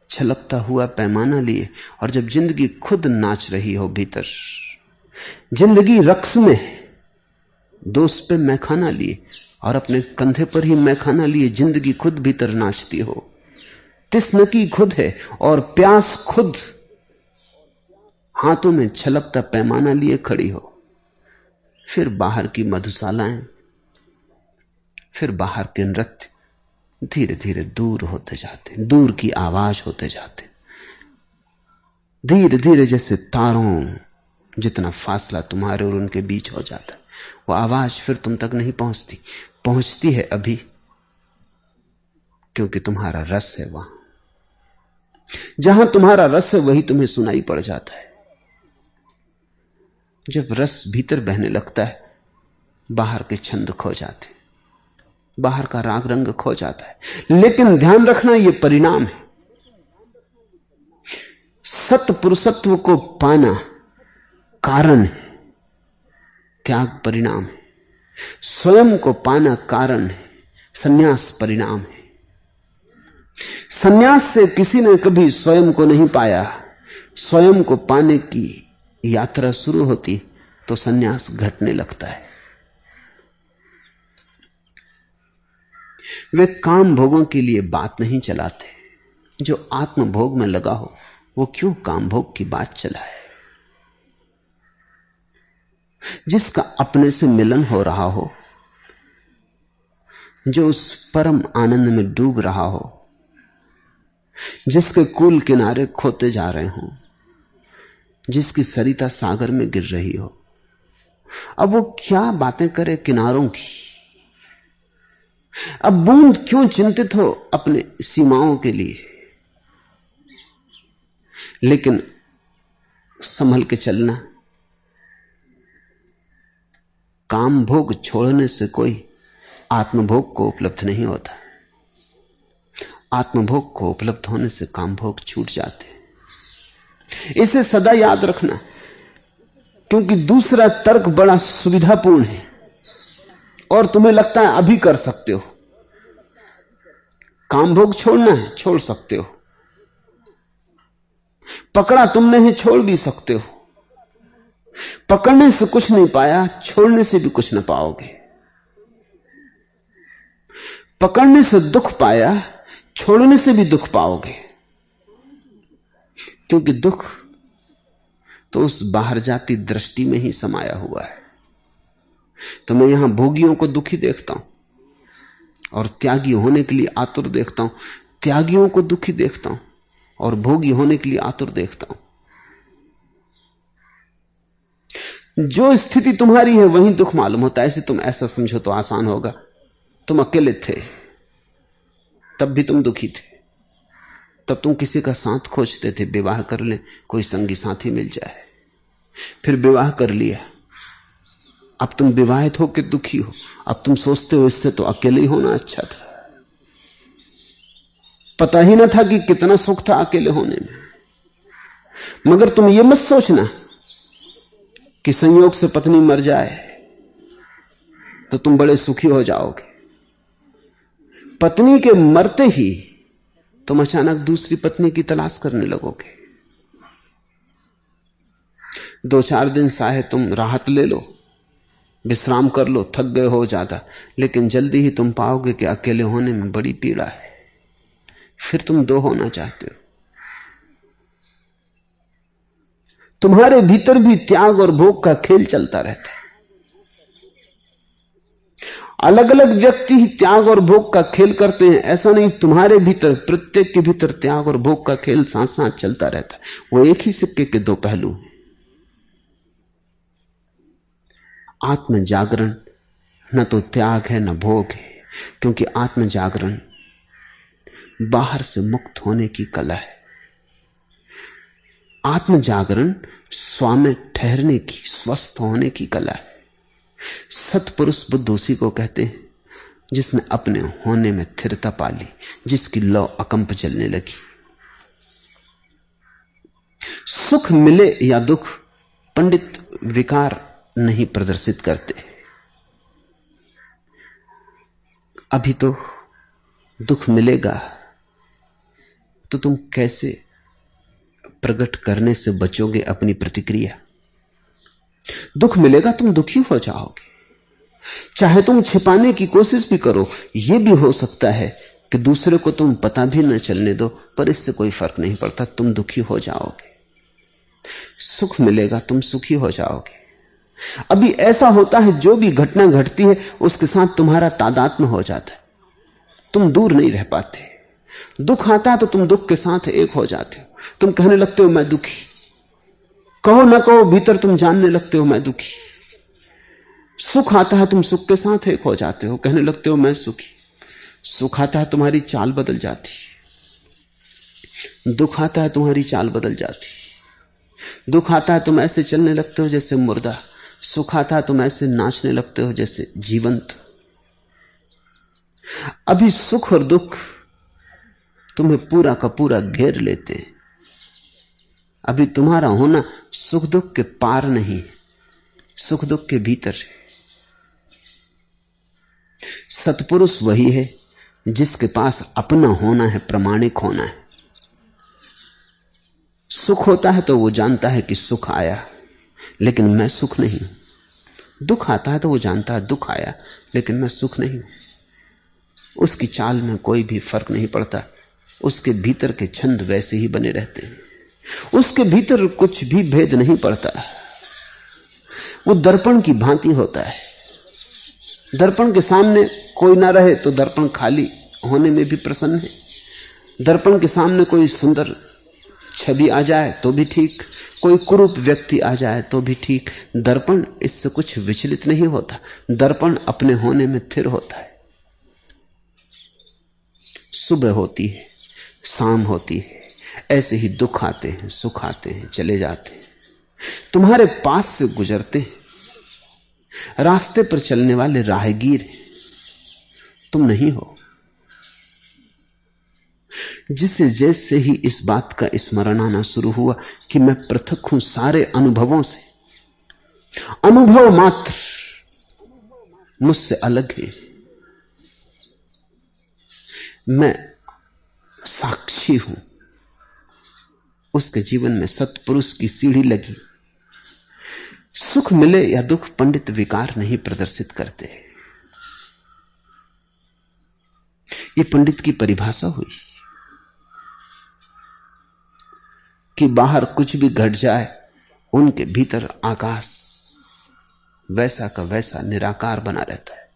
छलकता हुआ पैमाना लिए। और जब जिंदगी खुद नाच रही हो भीतर, जिंदगी रक्स में है, दोस्त पे मैखाना लिए और अपने कंधे पर ही मैखाना लिए जिंदगी खुद भीतर नाचती हो, तिस्नकी खुद है और प्यास खुद, हाथों में छलकता पैमाना लिए खड़ी हो। फिर बाहर की मधुशालाएं, फिर बाहर के नृत्य धीरे धीरे दूर होते जाते, दूर की आवाज होते जाते, धीरे धीरे जैसे तारों जितना फासला तुम्हारे और उनके बीच हो जाता है, वो आवाज फिर तुम तक नहीं पहुंचती। पहुंचती है अभी क्योंकि तुम्हारा रस है वहां, जहां तुम्हारा रस है वही तुम्हें सुनाई पड़ जाता है। जब रस भीतर बहने लगता है, बाहर के छंद खो जाते, बाहर का राग रंग खो जाता है। लेकिन ध्यान रखना, यह परिणाम है। सत्पुरुषत्व को पाना कारण है, त्याग परिणाम है। स्वयं को पाना कारण है, संन्यास परिणाम है। संन्यास से किसी ने कभी स्वयं को नहीं पाया। स्वयं को पाने की यात्रा शुरू होती तो संन्यास घटने लगता है। वे काम भोगों के लिए बात नहीं चलाते। जो आत्म भोग में लगा हो वो क्यों काम भोग की बात चलाए। जिसका अपने से मिलन हो रहा हो, जो उस परम आनंद में डूब रहा हो, जिसके कूल किनारे खोते जा रहे हों, जिसकी सरिता सागर में गिर रही हो, अब वो क्या बातें करे किनारों की। अब बूंद क्यों चिंतित हो अपने सीमाओं के लिए। लेकिन संभल के चलना। काम भोग छोड़ने से कोई आत्मभोग को उपलब्ध नहीं होता। आत्मभोग को उपलब्ध होने से काम भोग छूट जाते। इसे सदा याद रखना, क्योंकि दूसरा तर्क बड़ा सुविधापूर्ण है और तुम्हें लगता है अभी कर सकते हो। काम भोग छोड़ना है, छोड़ सकते हो। पकड़ा तुमने है, छोड़ भी सकते हो। पकड़ने से कुछ नहीं पाया, छोड़ने से भी कुछ न पाओगे। पकड़ने से दुख पाया, छोड़ने से भी दुख पाओगे, क्योंकि दुख तो उस बाहर जाती दृष्टि में ही समाया हुआ है। तो मैं यहां भोगियों को दुखी देखता हूं और त्यागी होने के लिए आतुर देखता हूं, त्यागियों को दुखी देखता हूं और भोगी होने के लिए आतुर देखता हूं। जो स्थिति तुम्हारी है वही दुख मालूम होता है। ऐसे तुम ऐसा समझो तो आसान होगा। तुम अकेले थे तब भी तुम दुखी थे, तब तुम किसी का साथ खोजते थे, विवाह कर ले, कोई संगी साथी मिल जाए। फिर विवाह कर लिया, अब तुम विवाहित हो के दुखी हो। अब तुम सोचते हो इससे तो अकेले ही होना अच्छा था। पता ही ना था कि कितना सुख था अकेले होने में। मगर तुम ये मत सोचना कि संयोग से पत्नी मर जाए तो तुम बड़े सुखी हो जाओगे। पत्नी के मरते ही तुम अचानक दूसरी पत्नी की तलाश करने लगोगे। 2-4 दिन चाहे तुम राहत ले लो, विश्राम कर लो, थक गए हो ज्यादा, लेकिन जल्दी ही तुम पाओगे कि अकेले होने में बड़ी पीड़ा है। फिर तुम 2 होना चाहते हो। तुम्हारे भीतर भी त्याग और भोग का खेल चलता रहता है। अलग अलग व्यक्ति ही त्याग और भोग का खेल करते हैं, ऐसा नहीं। तुम्हारे भीतर, प्रत्येक के भीतर त्याग और भोग का खेल साथ साथ चलता रहता है। वो एक ही सिक्के के 2 पहलू हैं। आत्म जागरण न तो त्याग है न भोग है, क्योंकि आत्म जागरण बाहर से मुक्त होने की कला है। आत्म जागरण स्वामी ठहरने की, स्वस्थ होने की कला है। सत्पुरुष बुद्ध उसी को कहते हैं जिसने अपने होने में स्थिरता पा ली, जिसकी लौ अकंप चलने लगी। सुख मिले या दुख, पंडित विकार नहीं प्रदर्शित करते। अभी तो दुख मिलेगा तो तुम कैसे प्रकट करने से बचोगे अपनी प्रतिक्रिया? दुख मिलेगा, तुम दुखी हो जाओगे। चाहे तुम छिपाने की कोशिश भी करो, यह भी हो सकता है कि दूसरे को तुम पता भी न चलने दो, पर इससे कोई फर्क नहीं पड़ता, तुम दुखी हो जाओगे। सुख मिलेगा, तुम सुखी हो जाओगे। अभी ऐसा होता है, जो भी घटना घटती है उसके साथ तुम्हारा तादात्म्य हो जाता है, तुम दूर नहीं रह पाते। दुख आता है तो तुम दुख के साथ एक हो जाते हो। तुम कहने लगते हो मैं दुखी, कहो ना कहो भीतर तुम जानने लगते हो मैं दुखी। सुख आता है, तुम सुख के साथ एक हो जाते हो, कहने लगते हो मैं सुखी। सुख आता है, तुम्हारी चाल बदल जाती। दुख आता है, तुम्हारी चाल बदल जाती। दुख आता है, तुम ऐसे चलने लगते हो जैसे मुर्दा। सुख आता है, तुम ऐसे नाचने लगते हो जैसे जीवंत। अभी सुख और दुख तुम्हें पूरा का पूरा घेर लेते हैं। अभी तुम्हारा होना सुख दुख के पार नहीं, सुख दुख के भीतर है। सत्पुरुष वही है जिसके पास अपना होना है, प्रमाणिक होना है। सुख होता है तो वो जानता है कि सुख आया, लेकिन मैं सुख नहीं हूं। दुख आता है तो वो जानता है दुख आया, लेकिन मैं सुख नहीं हूं। उसकी चाल में कोई भी फर्क नहीं पड़ता, उसके भीतर के छंद वैसे ही बने रहते हैं। उसके भीतर कुछ भी भेद नहीं पड़ता। वो दर्पण की भांति होता है। दर्पण के सामने कोई ना रहे तो दर्पण खाली होने में भी प्रसन्न है। दर्पण के सामने कोई सुंदर छवि आ जाए तो भी ठीक, कोई कुरूप व्यक्ति आ जाए तो भी ठीक। दर्पण इससे कुछ विचलित नहीं होता। दर्पण अपने होने में स्थिर होता है। सुबह होती है, शाम होती है, ऐसे ही दुख आते हैं, सुख आते हैं, चले जाते हैं, तुम्हारे पास से गुजरते हैं। रास्ते पर चलने वाले राहगीर हैं, तुम नहीं हो। जिसे जैसे ही इस बात का स्मरण आना शुरू हुआ कि मैं पृथक हूं सारे अनुभवों से, अनुभव मात्र मुझसे अलग है, मैं साक्षी हूं, उसके जीवन में सत्पुरुष की सीढ़ी लगी। सुख मिले या दुख, पंडित विकार नहीं प्रदर्शित करते। ये पंडित की परिभाषा हुई कि बाहर कुछ भी घट जाए, उनके भीतर आकाश वैसा का वैसा निराकार बना रहता है।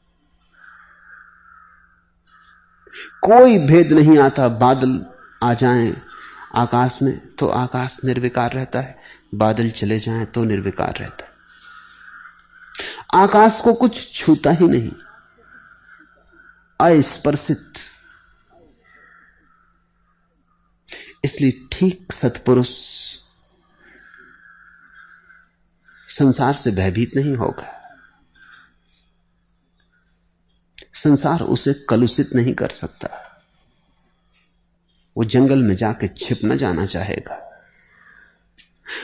कोई भेद नहीं आता। बादल आ जाएं आकाश में तो आकाश निर्विकार रहता है, बादल चले जाएं तो निर्विकार रहता है। आकाश को कुछ छूता ही नहीं, अस्पर्शित। इसलिए ठीक सत्पुरुष संसार से भयभीत नहीं होगा। संसार उसे कलुषित नहीं कर सकता। वो जंगल में जाके छिप न जाना चाहेगा।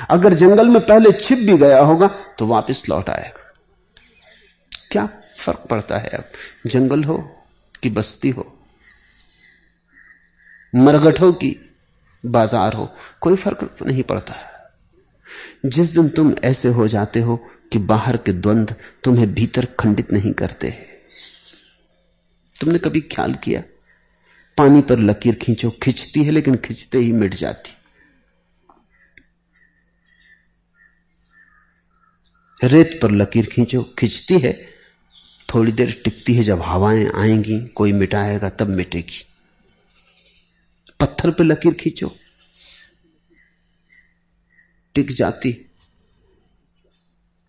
अगर जंगल में पहले छिप भी गया होगा तो वापस लौट आएगा। क्या फर्क पड़ता है अब जंगल हो कि बस्ती हो, मरघट हो कि बाजार हो, कोई फर्क नहीं पड़ता। जिस दिन तुम ऐसे हो जाते हो कि बाहर के द्वंद्व तुम्हें भीतर खंडित नहीं करते। तुमने कभी ख्याल किया, पानी पर लकीर खींचो, खींचती है लेकिन खींचते ही मिट जाती। रेत पर लकीर खींचो, खींचती है, थोड़ी देर टिकती है, जब हवाएं आएंगी कोई मिटाएगा तब मिटेगी। पत्थर पर लकीर खींचो, टिक जाती,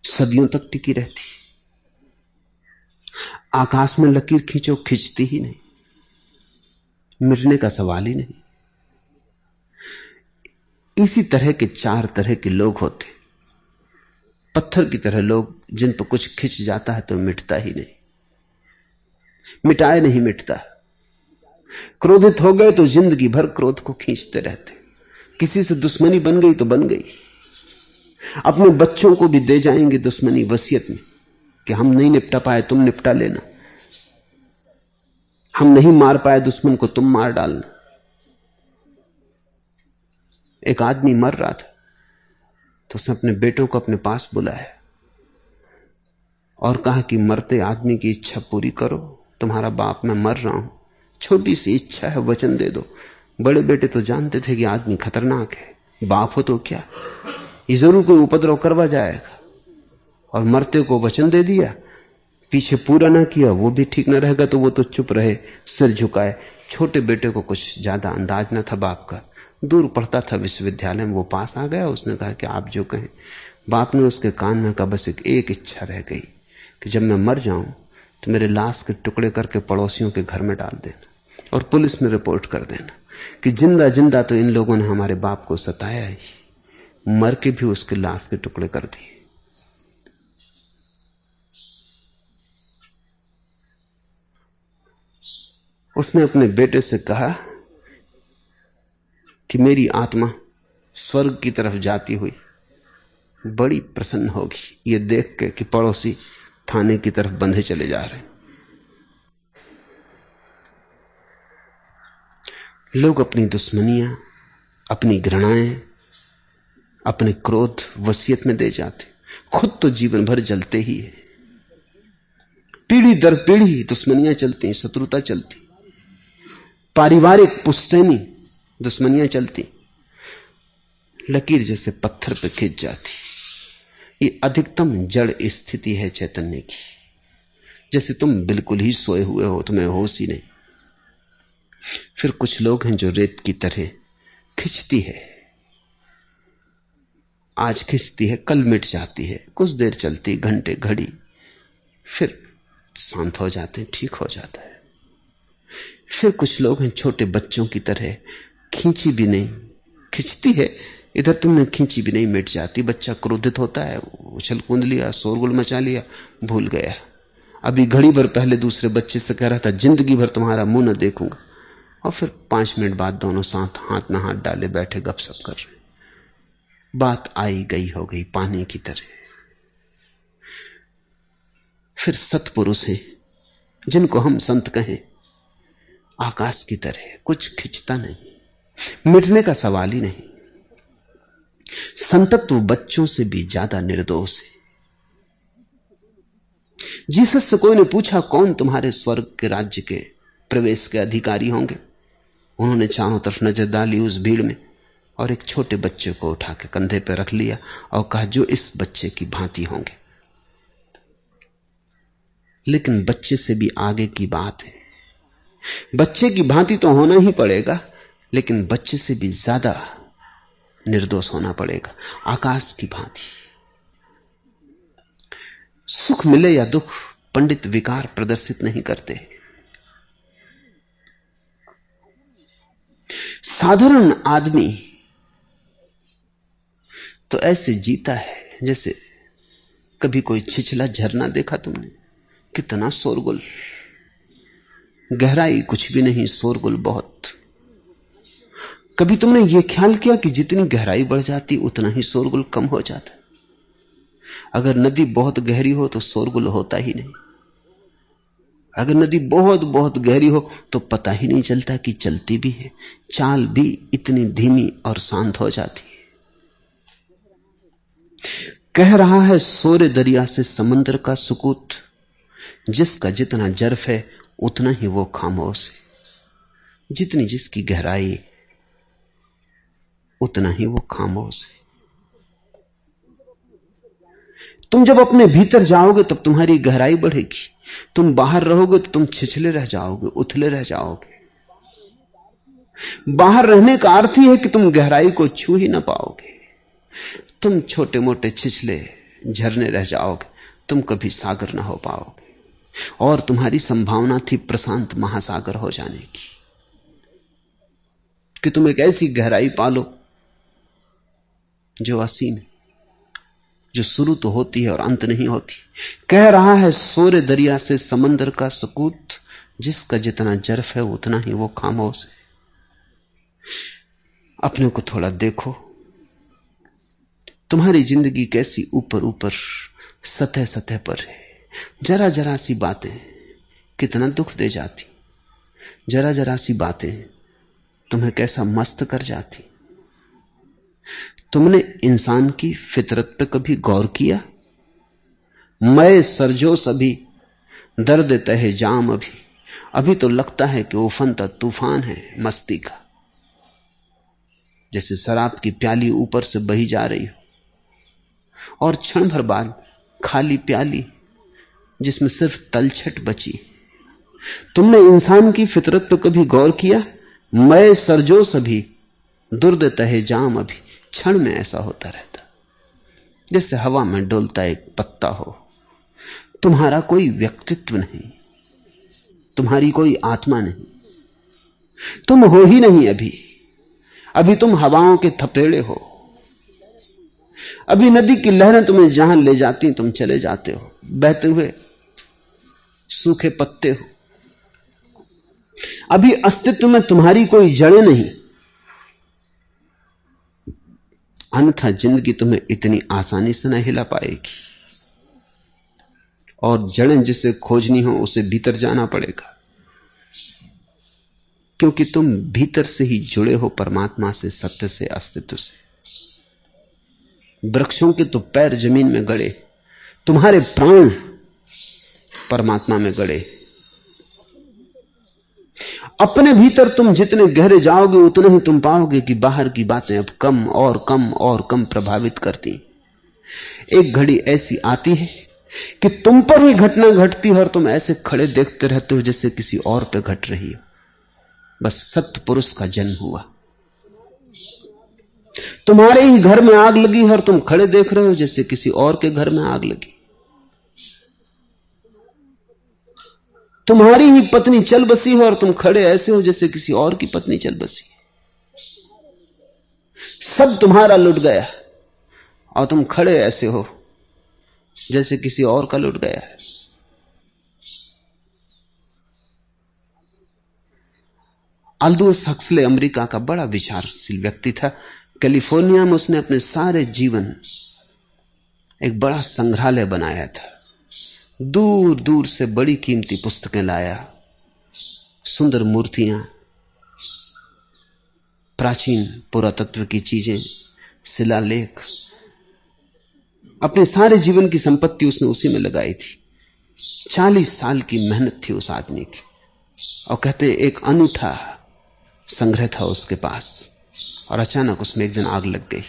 सदियों तक टिकी रहती। आकाश में लकीर खींचो, खींचती ही नहीं, मिटने का सवाल ही नहीं। इसी तरह के चार तरह के लोग होते। पत्थर की तरह लोग जिन पर कुछ खिंच जाता है तो मिटता ही नहीं, मिटाए नहीं मिटता। क्रोधित हो गए तो जिंदगी भर क्रोध को खींचते रहते। किसी से दुश्मनी बन गई तो बन गई। अपने बच्चों को भी दे जाएंगे दुश्मनी वसीयत में कि हम नहीं निपटा पाए, तुम निपटा लेना। हम नहीं मार पाए दुश्मन को, तुम मार डालना। एक आदमी मर रहा था तो उसने अपने बेटों को अपने पास बुलाया और कहा कि मरते आदमी की इच्छा पूरी करो, तुम्हारा बाप मैं मर रहा हूं, छोटी सी इच्छा है, वचन दे दो। बड़े बेटे तो जानते थे कि आदमी खतरनाक है, बाप हो तो क्या, ये जरूर कोई उपद्रव करवा जाएगा। और मरते को वचन दे दिया, पीछे पूरा ना किया, वो भी ठीक ना रहेगा, तो वो तो चुप रहे, सिर झुकाए। छोटे बेटे को कुछ ज्यादा अंदाज ना था बाप का, दूर पढ़ता था विश्वविद्यालय में, वो पास आ गया। उसने कहा कि आप जो कहें। बाप ने उसके कान में कहा बस एक इच्छा रह गई कि जब मैं मर जाऊं तो मेरे लाश के टुकड़े करके पड़ोसियों के घर में डाल देना और पुलिस में रिपोर्ट कर देना कि जिंदा जिंदा तो इन लोगों ने हमारे बाप को सताया ही, मर के भी उसके लाश के टुकड़े कर दिए। उसने अपने बेटे से कहा कि मेरी आत्मा स्वर्ग की तरफ जाती हुई बड़ी प्रसन्न होगी ये देख के कि पड़ोसी थाने की तरफ बंधे चले जा रहे हैं। लोग अपनी दुश्मनियां, अपनी घृणाएं, अपने क्रोध वसीयत में दे जाते, खुद तो जीवन भर जलते ही है। पीढ़ी दर पीढ़ी दुश्मनियां चलती, शत्रुता चलती, पारिवारिक पुश्तैनी दुश्मनियां चलती, लकीर जैसे पत्थर पे खिंच जाती। ये अधिकतम जड़ स्थिति है चैतन्य की, जैसे तुम बिल्कुल ही सोए हुए हो, तुम्हें होश ही नहीं। फिर कुछ लोग हैं जो रेत की तरह खिंचती है, आज खिंचती है, कल मिट जाती है, कुछ देर चलती, घंटे घड़ी, फिर शांत हो जाते हैं, ठीक हो जाता है। फिर कुछ लोग हैं छोटे बच्चों की तरह, खींची भी नहीं, खिंचती है इधर, तुमने खींची भी नहीं, मिट जाती। बच्चा क्रोधित होता है, उछल कूद लिया, शोरगुल मचा लिया, भूल गया। अभी घड़ी भर पहले दूसरे बच्चे से कह रहा था जिंदगी भर तुम्हारा मुंह न देखूंगा, और फिर 5 मिनट बाद दोनों साथ हाथ में हाथ डाले बैठे गपशप कर रहे। बात आई गई हो गई पानी की तरह। फिर सत्पुरुष हैं जिनको हम संत कहें, आकाश की तरह, कुछ खिंचता नहीं, मिटने का सवाल ही नहीं। संतत्व बच्चों से भी ज्यादा निर्दोष है। जीसस से कोई ने पूछा कौन तुम्हारे स्वर्ग के राज्य के प्रवेश के अधिकारी होंगे, उन्होंने चारों तरफ नजर डाली उस भीड़ में और एक छोटे बच्चे को उठा के कंधे पर रख लिया और कहा जो इस बच्चे की भांति होंगे। लेकिन बच्चे से भी आगे की बात है। बच्चे की भांति तो होना ही पड़ेगा, लेकिन बच्चे से भी ज्यादा निर्दोष होना पड़ेगा, आकाश की भांति। सुख मिले या दुख, पंडित विकार प्रदर्शित नहीं करते। साधारण आदमी तो ऐसे जीता है जैसे कभी कोई छिछला झरना देखा तुमने, कितना शोरगुल, गहराई कुछ भी नहीं, शोरगुल बहुत। कभी तुमने यह ख्याल किया कि जितनी गहराई बढ़ जाती उतना ही शोरगुल कम हो जाता? अगर नदी बहुत गहरी हो तो शोरगुल होता ही नहीं। अगर नदी बहुत बहुत गहरी हो तो पता ही नहीं चलता कि चलती भी है, चाल भी इतनी धीमी और शांत हो जाती है। कह रहा है सोरे दरिया से समंदर का सुकूत, जिसका जितना जर्फ है उतना ही वो खामोश है। जितनी जिसकी गहराई उतना ही वो खामोश है। तुम जब अपने भीतर जाओगे तब तुम्हारी गहराई बढ़ेगी। तुम बाहर रहोगे तो तुम छिछले रह जाओगे, उथले रह जाओगे। बाहर रहने का अर्थ ही है कि तुम गहराई को छू ही ना पाओगे। तुम छोटे मोटे छिछले झरने रह जाओगे, तुम कभी सागर ना हो पाओगे। और तुम्हारी संभावना थी प्रशांत महासागर हो जाने की, कि तुम एक ऐसी गहराई पालो जो असीम है, जो शुरू तो होती है और अंत नहीं होती। कह रहा है सोरे दरिया से समंदर का सकूत, जिसका जितना जर्फ है उतना ही वो खामोश है। अपने को थोड़ा देखो, तुम्हारी जिंदगी कैसी ऊपर ऊपर सतह सतह पर है। जरा जरा सी बातें कितना दुख दे जाती, जरा जरा सी बातें तुम्हें कैसा मस्त कर जाती। तुमने इंसान की फितरत पे कभी गौर किया? मैं सरजो सभी दर्द तहे जाम अभी तो लगता है कि उफनता तूफान है मस्ती का, जैसे शराब की प्याली ऊपर से बही जा रही हो और क्षण भर बाद खाली प्याली जिसमें सिर्फ तलछट बची। तुमने इंसान की फितरत पर कभी गौर किया? मैं सरजो सभी दुर्द तहे जाम क्षण में ऐसा होता रहता, जैसे हवा में डोलता एक पत्ता हो। तुम्हारा कोई व्यक्तित्व नहीं, तुम्हारी कोई आत्मा नहीं, तुम हो ही नहीं। अभी तुम हवाओं के थपेड़े हो। अभी नदी की लहरें तुम्हें जहां ले जाती तुम चले जाते हो, बहते हुए सूखे पत्ते हो। अभी अस्तित्व में तुम्हारी कोई जड़ें नहीं। अन्यथा जिंदगी तुम्हें इतनी आसानी से न हिला पाएगी, और जड़ें जिसे खोजनी हो उसे भीतर जाना पड़ेगा, क्योंकि तुम भीतर से ही जुड़े हो परमात्मा से, सत्य से, अस्तित्व से। वृक्षों के तो पैर जमीन में गड़े, तुम्हारे प्राण परमात्मा में गड़े। अपने भीतर तुम जितने गहरे जाओगे उतने ही तुम पाओगे कि बाहर की बातें अब कम और कम और कम प्रभावित करती। एक घड़ी ऐसी आती है कि तुम पर ही घटना घटती है और तुम ऐसे खड़े देखते रहते हो जैसे किसी और पे घट रही हो। बस सत्य पुरुष का जन्म हुआ। तुम्हारे ही घर में आग लगी है और तुम खड़े देख रहे हो जैसे किसी और के घर में आग लगी। तुम्हारी ही पत्नी चल बसी है और तुम खड़े ऐसे हो जैसे किसी और की पत्नी चल बसी। सब तुम्हारा लुट गया और तुम खड़े ऐसे हो जैसे किसी और का लुट गया है। अल्दोस हक्सले अमेरिका का बड़ा विचारशील व्यक्ति था। कैलिफोर्निया में उसने अपने सारे जीवन एक बड़ा संग्रहालय बनाया था। दूर दूर से बड़ी कीमती पुस्तकें लाया, सुंदर मूर्तियां, प्राचीन पुरातत्व की चीजें, शिलालेख। अपने सारे जीवन की संपत्ति उसने उसी में लगाई थी। 40 साल की मेहनत थी उस आदमी की, और कहते एक अनूठा संग्रह था उसके पास। और अचानक उसमें एक दिन आग लग गई।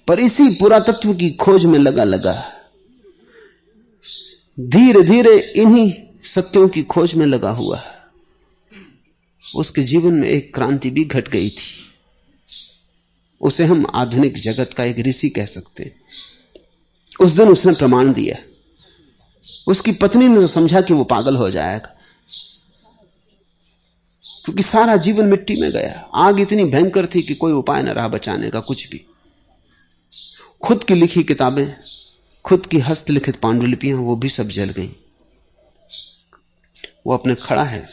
पर इसी पुरातत्व की खोज में लगा धीरे धीरे इन्हीं सत्यों की खोज में लगा हुआ उसके जीवन में एक क्रांति भी घट गई थी। उसे हम आधुनिक जगत का एक ऋषि कह सकते हैं। उस दिन उसने प्रमाण दिया। उसकी पत्नी ने तो समझा कि वो पागल हो जाएगा, क्योंकि सारा जीवन मिट्टी में गया। आग इतनी भयंकर थी कि कोई उपाय न रहा बचाने का, कुछ भी। खुद की लिखी किताबें, खुद की हस्तलिखित पांडुलिपियां, वो भी सब जल गईं। वो अपने खड़ा है,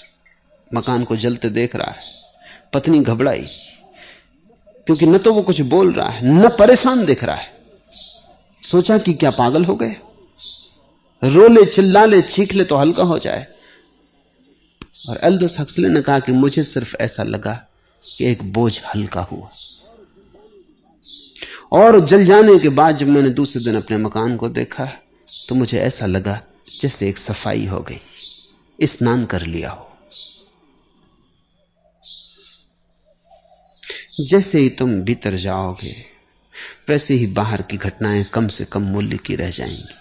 मकान को जलते देख रहा है। पत्नी घबराई, क्योंकि न तो वो कुछ बोल रहा है न परेशान दिख रहा है। सोचा कि क्या पागल हो गए, रो ले, चिल्ला ले, चीख ले तो हल्का हो जाए। और एल्दोस हक्सले ने कहा कि मुझे सिर्फ ऐसा लगा कि एक बोझ हल्का हुआ। और जल जाने के बाद जब मैंने दूसरे दिन अपने मकान को देखा तो मुझे ऐसा लगा जैसे एक सफाई हो गई, स्नान कर लिया हो। जैसे ही तुम भीतर जाओगे वैसे ही बाहर की घटनाएं कम से कम मूल्य की रह जाएंगी।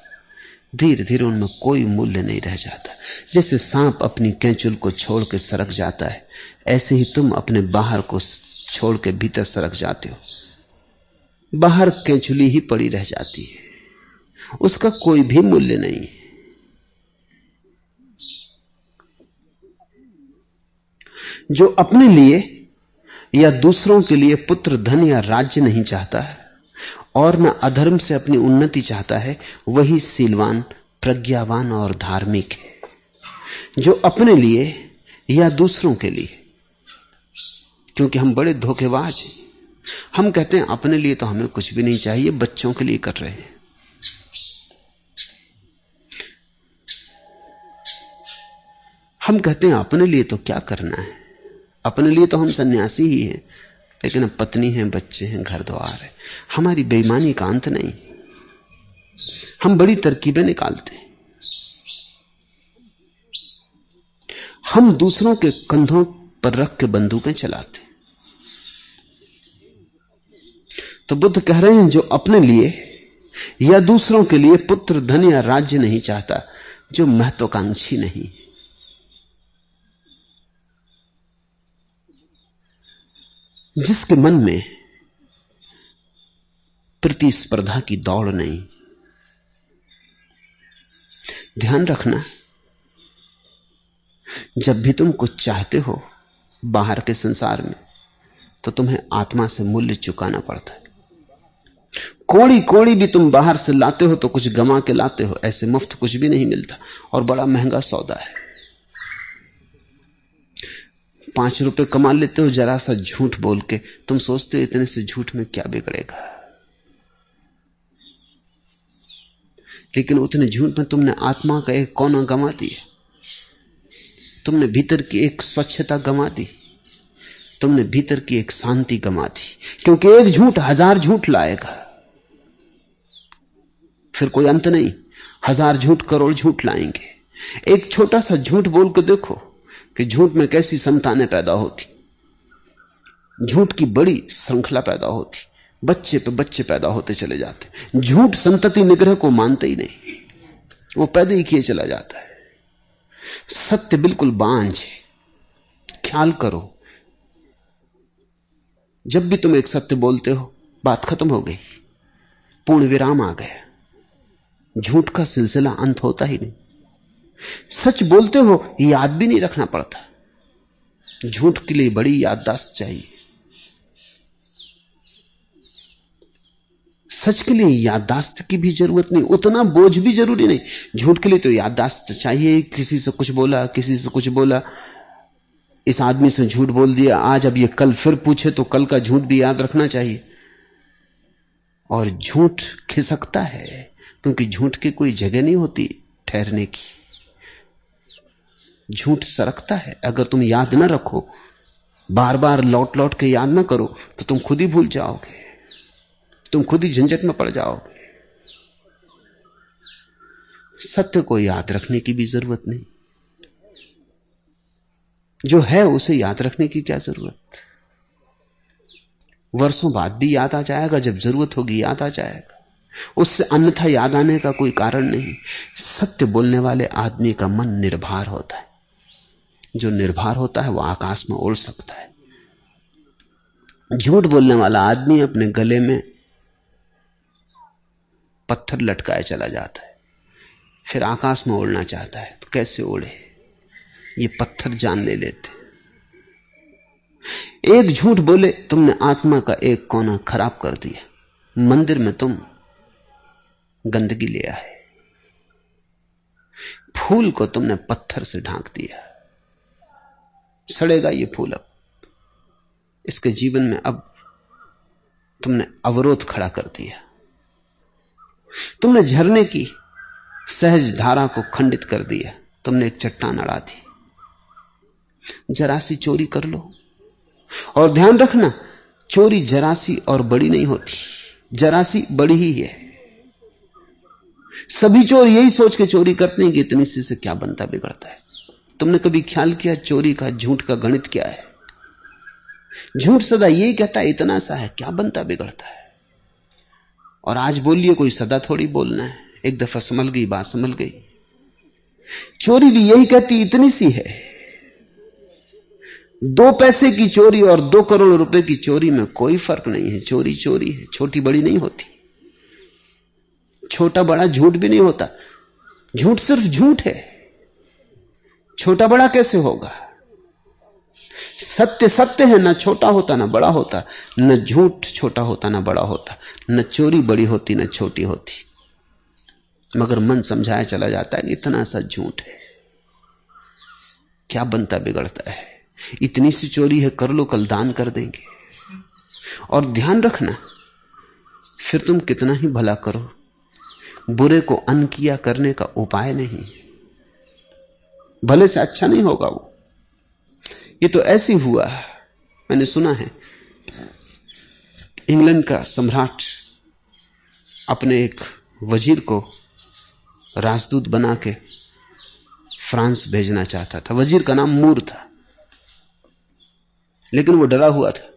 धीरे धीरे उनमें कोई मूल्य नहीं रह जाता। जैसे सांप अपनी कैंचुल को छोड़ के सरक जाता है, ऐसे ही तुम अपने बाहर को छोड़ के भीतर सरक जाते हो। बाहर कैंचुली ही पड़ी रह जाती है, उसका कोई भी मूल्य नहीं है। जो अपने लिए या दूसरों के लिए पुत्र, धन या राज्य नहीं चाहता है और न अधर्म से अपनी उन्नति चाहता है, वही सीलवान, प्रज्ञावान और धार्मिक है। जो अपने लिए या दूसरों के लिए, क्योंकि हम बड़े धोखेबाज हैं। हम कहते हैं अपने लिए तो हमें कुछ भी नहीं चाहिए, बच्चों के लिए कर रहे हैं। हम कहते हैं अपने लिए तो क्या करना है, अपने लिए तो हम सन्यासी ही हैं, लेकिन अब पत्नी है, बच्चे हैं, घर द्वार है। हमारी बेईमानी का अंत नहीं। हम बड़ी तरकीबें निकालते हैं। हम दूसरों के कंधों पर रख के बंदूकें चलाते हैं। तो बुद्ध कह रहे हैं जो अपने लिए या दूसरों के लिए पुत्र, धन या राज्य नहीं चाहता, जो महत्वाकांक्षी नहीं, जिसके मन में प्रतिस्पर्धा की दौड़ नहीं। ध्यान रखना, जब भी तुम कुछ चाहते हो बाहर के संसार में, तो तुम्हें आत्मा से मूल्य चुकाना पड़ता है। कोड़ी कोड़ी भी तुम बाहर से लाते हो तो कुछ गमा के लाते हो, ऐसे मुफ्त कुछ भी नहीं मिलता और बड़ा महंगा सौदा है। 5 रुपए कमा लेते हो जरा सा झूठ बोल के, तुम सोचते हो इतने से झूठ में क्या बिगड़ेगा, लेकिन उतने झूठ में तुमने आत्मा का एक कोना गंवा दिया, तुमने भीतर की एक स्वच्छता गंवा दी, तुमने भीतर की एक शांति गंवा दी। क्योंकि एक झूठ 1000 झूठ लाएगा, फिर कोई अंत नहीं। 1000 झूठ करोड़ झूठ लाएंगे। एक छोटा सा झूठ बोल के देखो कि झूठ में कैसी संतानें पैदा होती, झूठ की बड़ी श्रृंखला पैदा होती, बच्चे पे बच्चे पैदा होते चले जाते। झूठ संतति निग्रह को मानते ही नहीं, वो पैदा ही किए चला जाता है। सत्य बिल्कुल बांझ है। ख्याल करो, जब भी तुम एक सत्य बोलते हो बात खत्म हो गई, पूर्ण विराम आ गया, झूठ का सिलसिला अंत होता ही नहीं। सच बोलते हो याद भी नहीं रखना पड़ता, झूठ के लिए बड़ी याददाश्त चाहिए। सच के लिए याददाश्त की भी जरूरत नहीं, उतना बोझ भी जरूरी नहीं। झूठ के लिए तो याददाश्त चाहिए। किसी से कुछ बोला, किसी से कुछ बोला, इस आदमी से झूठ बोल दिया आज, अब ये कल फिर पूछे तो कल का झूठ भी याद रखना चाहिए। और झूठ खिसकता है, क्योंकि झूठ की कोई जगह नहीं होती ठहरने की। झूठ सरकता है। अगर तुम याद ना रखो, बार बार लौट लौट के याद ना करो, तो तुम खुद ही भूल जाओगे, तुम खुद ही झंझट में पड़ जाओगे। सत्य को याद रखने की भी जरूरत नहीं, जो है उसे याद रखने की क्या जरूरत। वर्षों बाद भी याद आ जाएगा, जब जरूरत होगी याद आ जाएगा, उससे अन्यथा याद आने का कोई कारण नहीं। सत्य बोलने वाले आदमी का मन निर्भर होता है। जो निर्भर होता है वो आकाश में उड़ सकता है। झूठ बोलने वाला आदमी अपने गले में पत्थर लटकाए चला जाता है, फिर आकाश में उड़ना चाहता है तो कैसे उड़े, ये पत्थर जान ले लेते। एक झूठ बोले तुमने आत्मा का एक कोना खराब कर दिया। मंदिर में तुम गंदगी ले आए, फूल को तुमने पत्थर से ढांक दिया, सड़ेगा ये फूल। अब इसके जीवन में अब तुमने अवरोध खड़ा कर दिया। तुमने झरने की सहज धारा को खंडित कर दिया, तुमने एक चट्टान अड़ा दी। जरा सी चोरी कर लो, और ध्यान रखना, चोरी जरा सी और बड़ी नहीं होती, जरा सी बड़ी ही है। सभी चोर यही सोच के चोरी करते हैं कि इतनी सी से क्या बनता बिगड़ता है। तुमने कभी ख्याल किया चोरी का, झूठ का गणित क्या है? झूठ सदा यही कहता है इतना सा है, क्या बनता बिगड़ता है। और आज बोलिए, कोई सदा थोड़ी बोलना है, एक दफा संभल गई बात संभल गई। चोरी भी यही कहती इतनी सी है। 2 पैसे की चोरी और 2 करोड़ रुपए की चोरी में कोई फर्क नहीं है। चोरी चोरी है, छोटी बड़ी नहीं होती। छोटा बड़ा झूठ भी नहीं होता, झूठ सिर्फ झूठ है। छोटा बड़ा कैसे होगा? सत्य सत्य है, ना छोटा होता ना बड़ा होता, न झूठ छोटा होता ना बड़ा होता, न चोरी बड़ी होती न छोटी होती। मगर मन समझाया चला जाता है कि इतना सा झूठ है, क्या बनता बिगड़ता है, इतनी सी चोरी है, कर लो, कल दान कर देंगे। और ध्यान रखना, फिर तुम कितना ही भला करो, बुरे को अनकिया करने का उपाय नहीं, भले से अच्छा नहीं होगा वो। ये तो ऐसे हुआ, मैंने सुना है, इंग्लैंड का सम्राट अपने एक वजीर को राजदूत बना के फ्रांस भेजना चाहता था। वजीर का नाम मूर था, लेकिन वो डरा हुआ था,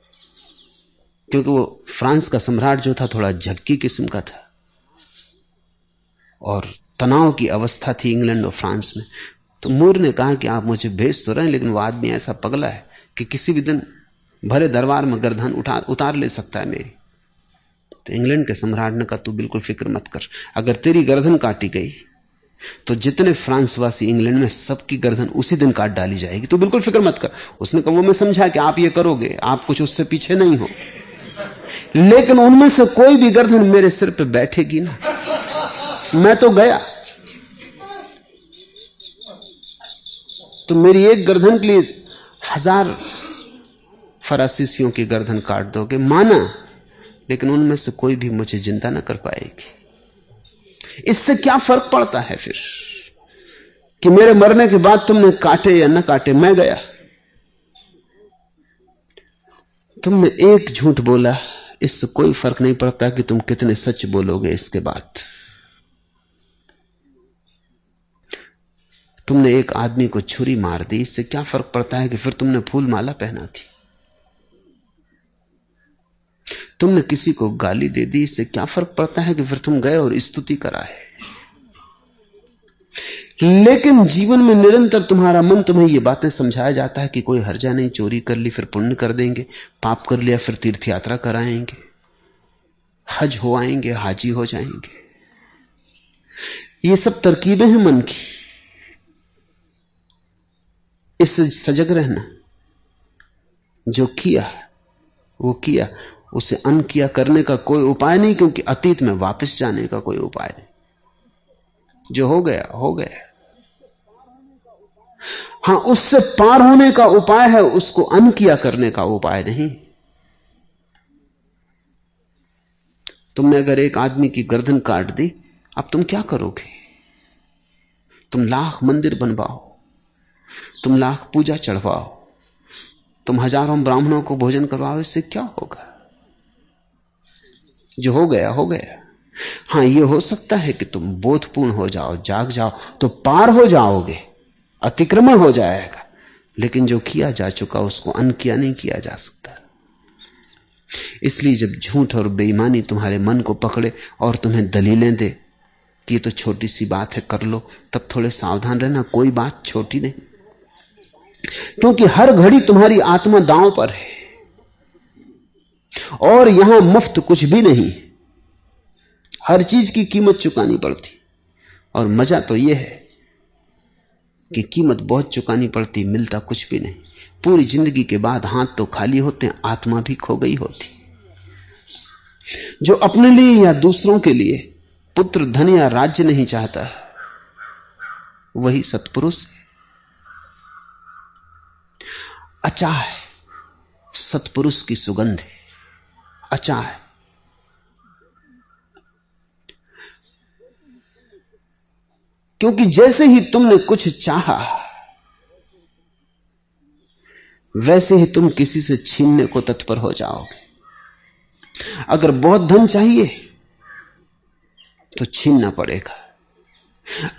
क्योंकि वो फ्रांस का सम्राट जो था थोड़ा झक्की किस्म का था और तनाव की अवस्था थी इंग्लैंड और फ्रांस में। तो मूर ने कहा कि आप मुझे भेज तो रहे हैं, लेकिन वो आदमी ऐसा पगला है कि किसी भी दिन भरे दरबार में गर्दन उतार ले सकता है मेरी। तो इंग्लैंड के सम्राट ने कहा, तू बिल्कुल फिक्र मत कर, अगर तेरी गर्दन काटी गई तो जितने फ्रांसवासी इंग्लैंड में सबकी गर्दन उसी दिन काट डाली जाएगी, तू बिल्कुल फिक्र मत कर। उसने कहा, वो मैं समझा कि आप ये करोगे, आप कुछ उससे पीछे नहीं हो, लेकिन उनमें से कोई भी गर्दन मेरे सिर पे बैठेगी ना, मैं तो गया। तो मेरी एक गर्दन के लिए 1000 फरांसीसियों की गर्दन काट दोगे, माना, लेकिन उनमें से कोई भी मुझे जिंदा ना कर पाएगी। इससे क्या फर्क पड़ता है फिर कि मेरे मरने के बाद तुमने काटे या ना काटे, मैं गया। तुमने एक झूठ बोला, इससे कोई फर्क नहीं पड़ता कि तुम कितने सच बोलोगे इसके बाद। तुमने एक आदमी को छुरी मार दी, इससे क्या फर्क पड़ता है कि फिर तुमने फूल माला पहना थी। तुमने किसी को गाली दे दी, इससे क्या फर्क पड़ता है कि फिर तुम गए और स्तुति कराए। लेकिन जीवन में निरंतर तुम्हारा मन तुम्हें ये बातें समझाया जाता है कि कोई हर्जा नहीं, चोरी कर ली फिर पुण्य कर देंगे, पाप कर लिया फिर तीर्थ यात्रा कराएंगे, हज हो आएंगे, हाजी हो जाएंगे। ये सब तरकीबें हैं मन की। इससे सजग रहना, जो किया वो किया, उसे अनकिया करने का कोई उपाय नहीं, क्योंकि अतीत में वापस जाने का कोई उपाय नहीं। जो हो गया हो गया। हां, उससे पार होने का उपाय है, उसको अनकिया करने का उपाय नहीं। तुमने अगर एक आदमी की गर्दन काट दी, अब तुम क्या करोगे? तुम लाख मंदिर बनवाओ, तुम लाख पूजा चढ़वाओ, तुम हजारों ब्राह्मणों को भोजन करवाओ, इससे क्या होगा? जो हो गया हो गया। हां, यह हो सकता है कि तुम बोधपूर्ण हो जाओ, जाग जाओ, तो पार हो जाओगे, अतिक्रमण हो जाएगा, लेकिन जो किया जा चुका उसको अनकिया नहीं किया जा सकता। इसलिए जब झूठ और बेईमानी तुम्हारे मन को पकड़े और तुम्हें दलीलें दे कि ये तो छोटी सी बात है, कर लो, तब थोड़े सावधान रहना, कोई बात छोटी नहीं, क्योंकि हर घड़ी तुम्हारी आत्मा दांव पर है और यहां मुफ्त कुछ भी नहीं, हर चीज की कीमत चुकानी पड़ती। और मजा तो यह है कि कीमत बहुत चुकानी पड़ती, मिलता कुछ भी नहीं। पूरी जिंदगी के बाद हाथ तो खाली होते हैं, आत्मा भी खो गई होती। जो अपने लिए या दूसरों के लिए पुत्र, धन या राज्य नहीं चाहता, वही सत्पुरुष। अचा है, सत्पुरुष की सुगंध है, अचा है। क्योंकि जैसे ही तुमने कुछ चाहा, वैसे ही तुम किसी से छीनने को तत्पर हो जाओगे। अगर बहुत धन चाहिए तो छीनना पड़ेगा,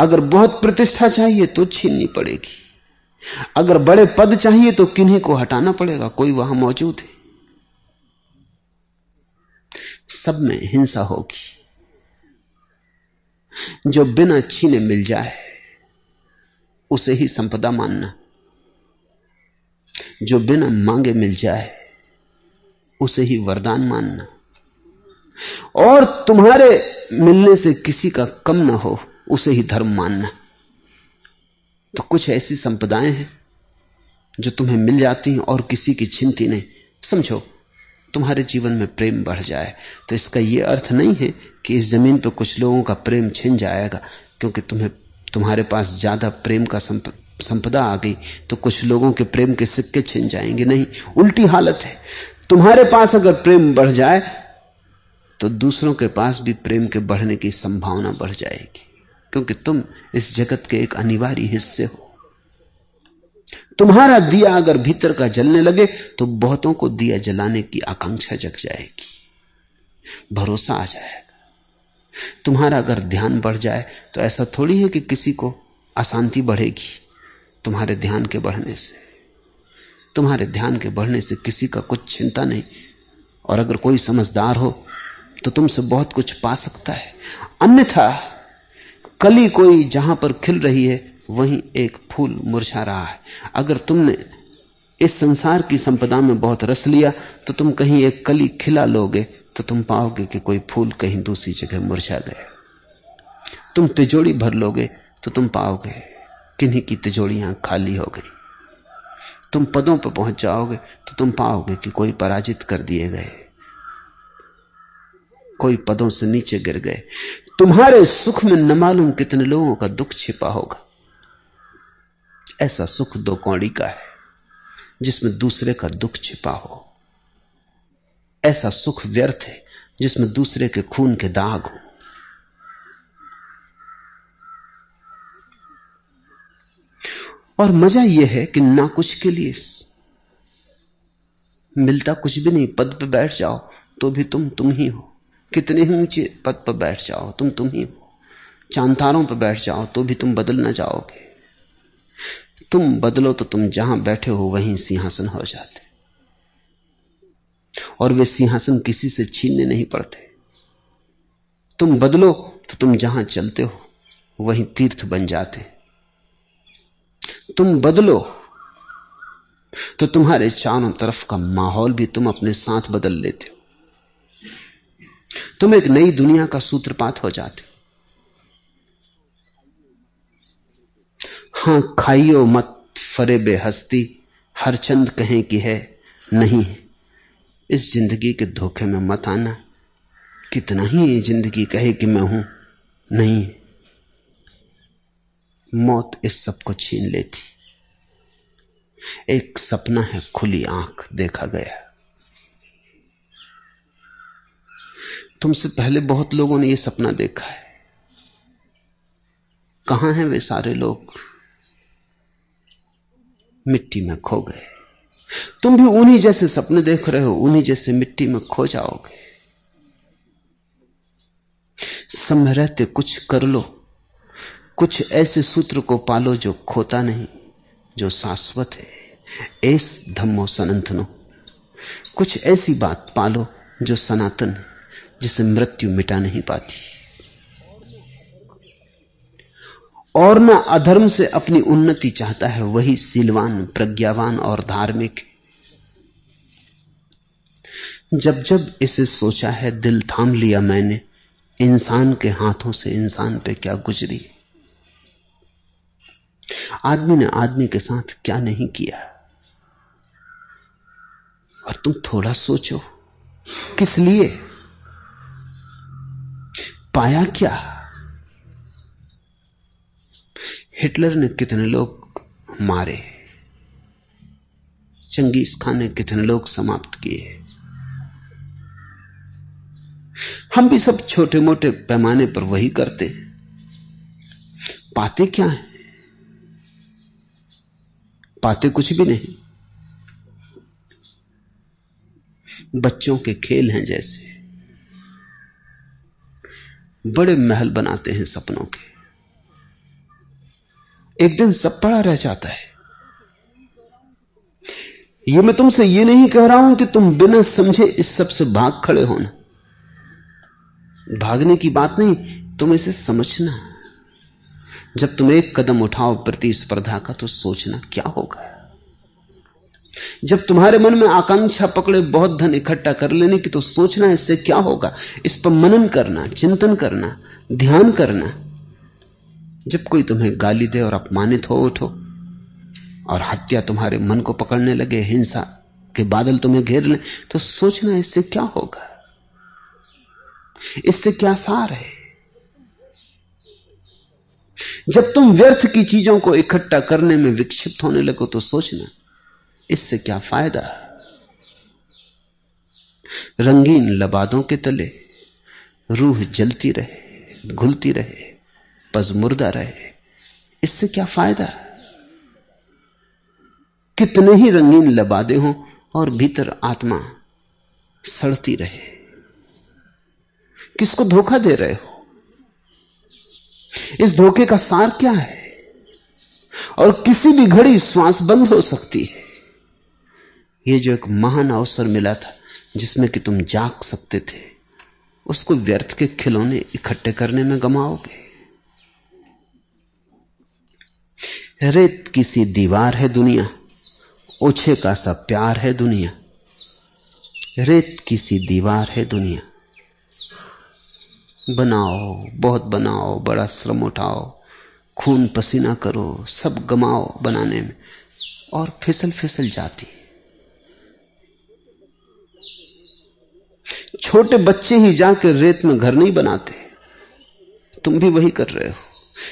अगर बहुत प्रतिष्ठा चाहिए तो छीननी पड़ेगी, अगर बड़े पद चाहिए तो किन्हीं को हटाना पड़ेगा, कोई वहां मौजूद है। सब में हिंसा होगी। जो बिना छीने मिल जाए उसे ही संपदा मानना, जो बिना मांगे मिल जाए उसे ही वरदान मानना, और तुम्हारे मिलने से किसी का कम ना हो उसे ही धर्म मानना। तो कुछ ऐसी संपदाएं हैं जो तुम्हें मिल जाती हैं और किसी की छिनती नहीं। समझो, तुम्हारे जीवन में प्रेम बढ़ जाए तो इसका यह अर्थ नहीं है कि इस जमीन पर कुछ लोगों का प्रेम छिन जाएगा, क्योंकि तुम्हारे पास ज्यादा प्रेम का संपदा आ गई तो कुछ लोगों के प्रेम के सिक्के छिन जाएंगे। नहीं, उल्टी हालत है। तुम्हारे पास अगर प्रेम बढ़ जाए तो दूसरों के पास भी प्रेम के बढ़ने की संभावना बढ़ जाएगी, क्योंकि तुम इस जगत के एक अनिवार्य हिस्से हो। तुम्हारा दिया अगर भीतर का जलने लगे तो बहुतों को दिया जलाने की आकांक्षा जग जाएगी, भरोसा आ जाएगा। तुम्हारा अगर ध्यान बढ़ जाए तो ऐसा थोड़ी है कि किसी को अशांति बढ़ेगी तुम्हारे ध्यान के बढ़ने से। तुम्हारे ध्यान के बढ़ने से किसी का कुछ चिंता नहीं, और अगर कोई समझदार हो तो तुमसे बहुत कुछ पा सकता है। अन्यथा कली कोई जहां पर खिल रही है वहीं एक फूल मुरझा रहा है। अगर तुमने इस संसार की संपदा में बहुत रस लिया तो तुम कहीं एक कली खिला लोगे तो तुम पाओगे कि कोई फूल कहीं दूसरी जगह मुरझा गया। तुम तिजोरी भर लोगे तो तुम पाओगे किन्हीं की तिजोरियां खाली हो गई। तुम पदों पर पहुंच जाओगे तो तुम पाओगे कि कोई पराजित कर दिए गए, कोई पदों से नीचे गिर गए। तुम्हारे सुख में न मालूम कितने लोगों का दुख छिपा होगा। ऐसा सुख दो कौड़ी का है जिसमें दूसरे का दुख छिपा हो। ऐसा सुख व्यर्थ है जिसमें दूसरे के खून के दाग हो। और मजा यह है कि ना कुछ के लिए मिलता कुछ भी नहीं। पद पर बैठ जाओ तो भी तुम ही हो, कितने ही ऊंचे पद पर बैठ जाओ तुम ही हो। चांतारों पर बैठ जाओ तो भी तुम बदल ना जाओगे। तुम बदलो तो तुम जहां बैठे हो वहीं सिंहासन हो जाते, और वे सिंहासन किसी से छीनने नहीं पड़ते। तुम बदलो तो तुम जहां चलते हो वहीं तीर्थ बन जाते। तुम बदलो तो तुम्हारे चारों तरफ का माहौल भी तुम अपने साथ बदल लेते हो। तुम एक नई दुनिया का सूत्रपात हो जाते हो। हां, खाइयो मत फरेबे हस्ती, हर चंद कहें कि है नहीं है। इस जिंदगी के धोखे में मत आना। कितना ही ये जिंदगी कहे कि मैं हूं, नहीं। मौत इस सब को छीन लेती। एक सपना है, खुली आंख देखा गया। तुमसे पहले बहुत लोगों ने यह सपना देखा है। कहां हैं वे सारे लोग? मिट्टी में खो गए। तुम भी उन्हीं जैसे सपने देख रहे हो, उन्हीं जैसे मिट्टी में खो जाओगे। समय रहते कुछ कर लो, कुछ ऐसे सूत्र को पालो जो खोता नहीं, जो शाश्वत है। एस धम्मो सनातनो, कुछ ऐसी बात पालो जो सनातन है, जिसे मृत्यु मिटा नहीं पाती। और न अधर्म से अपनी उन्नति चाहता है वही सीलवान, प्रज्ञावान और धार्मिक। जब जब इसे सोचा है दिल थाम लिया मैंने, इंसान के हाथों से इंसान पे क्या गुजरी। आदमी ने आदमी के साथ क्या नहीं किया। और तुम थोड़ा सोचो, किस लिए, पाया क्या? हिटलर ने कितने लोग मारे, चंगेज खान ने कितने लोग समाप्त किए। हम भी सब छोटे मोटे पैमाने पर वही करते, पाते क्या है? पाते कुछ भी नहीं। बच्चों के खेल हैं जैसे, बड़े महल बनाते हैं सपनों के, एक दिन सब पड़ा रह जाता है। ये मैं तुमसे ये नहीं कह रहा हूं कि तुम बिना समझे इस सब से भाग खड़े होना, भागने की बात नहीं, तुम इसे समझना। जब तुम एक कदम उठाओ प्रतिस्पर्धा का तो सोचना क्या होगा। जब तुम्हारे मन में आकांक्षा पकड़े बहुत धन इकट्ठा कर लेने की तो सोचना इससे क्या होगा। इस पर मनन करना, चिंतन करना, ध्यान करना। जब कोई तुम्हें गाली दे और अपमानित हो उठो और हत्या तुम्हारे मन को पकड़ने लगे, हिंसा के बादल तुम्हें घेर लें, तो सोचना इससे क्या होगा, इससे क्या सार है। जब तुम व्यर्थ की चीजों को इकट्ठा करने में विक्षिप्त होने लगो तो सोचना इससे क्या फायदा। रंगीन लबादों के तले रूह जलती रहे, घुलती रहे, पजमुर्दा रहे, इससे क्या फायदा। कितने ही रंगीन लबादे हों और भीतर आत्मा सड़ती रहे, किसको धोखा दे रहे हो? इस धोखे का सार क्या है? और किसी भी घड़ी श्वास बंद हो सकती है। ये जो एक महान अवसर मिला था जिसमें कि तुम जाग सकते थे, उसको व्यर्थ के खिलौने इकट्ठे करने में गमाओगे। रेत की सी दीवार है दुनिया, ओछे का सा प्यार है दुनिया। रेत की सी दीवार है दुनिया, बनाओ, बहुत बनाओ, बड़ा श्रम उठाओ, खून पसीना करो, सब गमाओ बनाने में, और फिसल फिसल जाती। छोटे बच्चे ही जाकर रेत में घर नहीं बनाते, तुम भी वही कर रहे हो।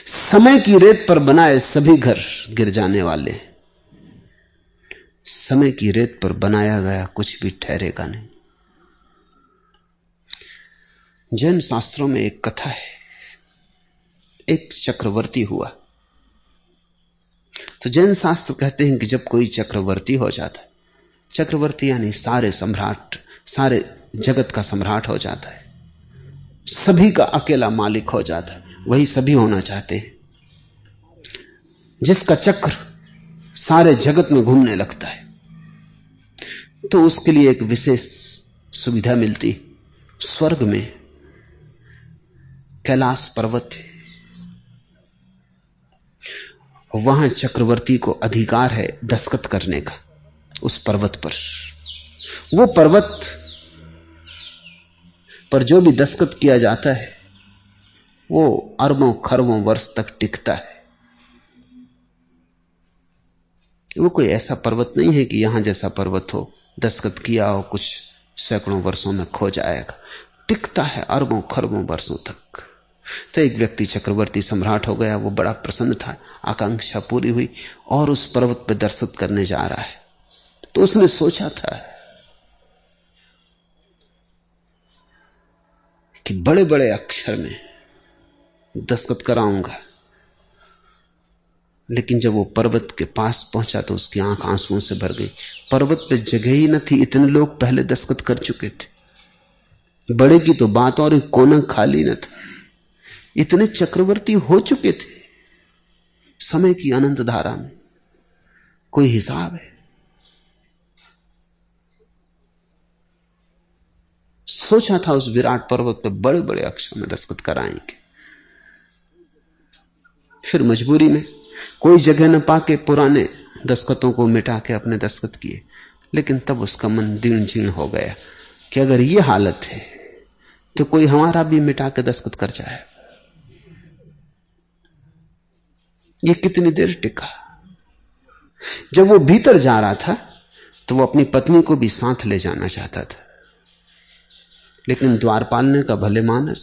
समय की रेत पर बनाए सभी घर गिर जाने वाले। समय की रेत पर बनाया गया कुछ भी ठहरेगा नहीं। जैन शास्त्रों में एक कथा है, एक चक्रवर्ती हुआ। तो जैन शास्त्र कहते हैं कि जब कोई चक्रवर्ती हो जाता है, चक्रवर्ती यानी सारे सम्राट, सारे जगत का सम्राट हो जाता है, सभी का अकेला मालिक हो जाता है, वही सभी होना चाहते हैं। जिसका चक्र सारे जगत में घूमने लगता है तो उसके लिए एक विशेष सुविधा मिलती। स्वर्ग में कैलाश पर्वत है, वहां चक्रवर्ती को अधिकार है दस्तखत करने का उस पर्वत पर। वो पर्वत पर जो भी दस्तखत किया जाता है वो अरबों खरबों वर्ष तक टिकता है। वो कोई ऐसा पर्वत नहीं है कि यहां जैसा पर्वत हो, दस्तखत किया हो कुछ सैकड़ों वर्षों में खो जाएगा, टिकता है अरबों खरबों वर्षों तक। तो एक व्यक्ति चक्रवर्ती सम्राट हो गया, वो बड़ा प्रसन्न था, आकांक्षा पूरी हुई और उस पर्वत पर दस्तखत करने जा रहा है। तो उसने सोचा था कि बड़े बड़े अक्षर में दस्तखत कराऊंगा, लेकिन जब वो पर्वत के पास पहुंचा तो उसकी आंख आंसुओं से भर गई। पर्वत पे जगह ही न थी, इतने लोग पहले दस्तखत कर चुके थे। बड़े की तो बात और एक कोना खाली न था, इतने चक्रवर्ती हो चुके थे। समय की अनंत धारा में कोई हिसाब है? सोचा था उस विराट पर्वत पे बड़े बड़े अक्षर में दस्तखत कराएंगे, फिर मजबूरी में कोई जगह न पाके पुराने दस्तखतों को मिटा के अपने दस्तखत किए। लेकिन तब उसका मन दीन जीर्ण हो गया कि अगर ये हालत है तो कोई हमारा भी मिटा के दस्तखत कर जाए। ये कितनी देर टिका। जब वो भीतर जा रहा था तो वो अपनी पत्नी को भी साथ ले जाना चाहता था, लेकिन द्वारपाल ने का भले मानस,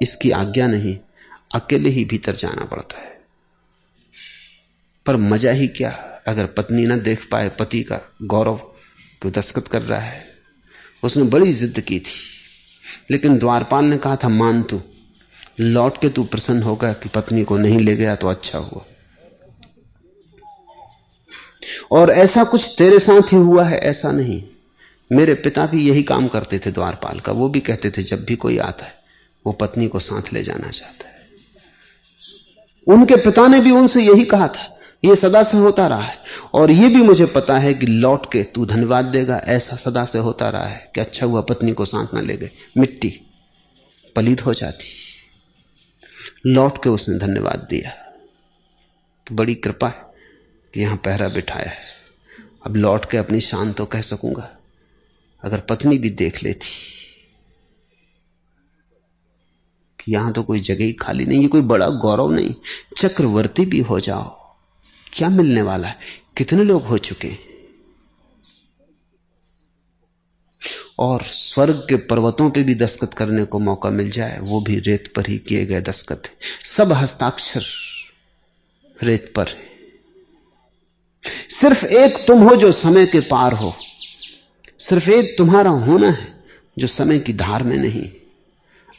इसकी आज्ञा नहीं, अकेले ही भीतर जाना पड़ता है। पर मजा ही क्या अगर पत्नी ना देख पाए पति का गौरव तो दस्तखत कर रहा है। उसने बड़ी जिद की थी, लेकिन द्वारपाल ने कहा था मान तू, लौट के तू प्रसन्न होगा कि पत्नी को नहीं ले गया तो अच्छा हुआ। और ऐसा कुछ तेरे साथ ही हुआ है ऐसा नहीं। मेरे पिता भी यही काम करते थे द्वारपाल का। वो भी कहते थे जब भी कोई आता है वो पत्नी को साथ ले जाना चाहता है। उनके पिता ने भी उनसे यही कहा था। ये सदा से होता रहा है। और ये भी मुझे पता है कि लौट के तू धन्यवाद देगा, ऐसा सदा से होता रहा है कि अच्छा हुआ पत्नी को साथ ना ले गए, मिट्टी पलीद हो जाती। लौट के उसने धन्यवाद दिया। तो बड़ी कृपा है कि यहां पहरा बिठाया है। अब लौट के अपनी शान तो कह सकूंगा। अगर पत्नी भी देख लेती कि यहां तो कोई जगह ही खाली नहीं, ये कोई बड़ा गौरव नहीं, चक्रवर्ती भी हो जाओ, क्या मिलने वाला है? कितने लोग हो चुके हैं। और स्वर्ग के पर्वतों पे भी दस्तखत करने को मौका मिल जाए, वो भी रेत पर ही किए गए दस्तखत है। सब हस्ताक्षर रेत पर है। सिर्फ एक तुम हो जो समय के पार हो। सिर्फ एक तुम्हारा होना है जो समय की धार में नहीं।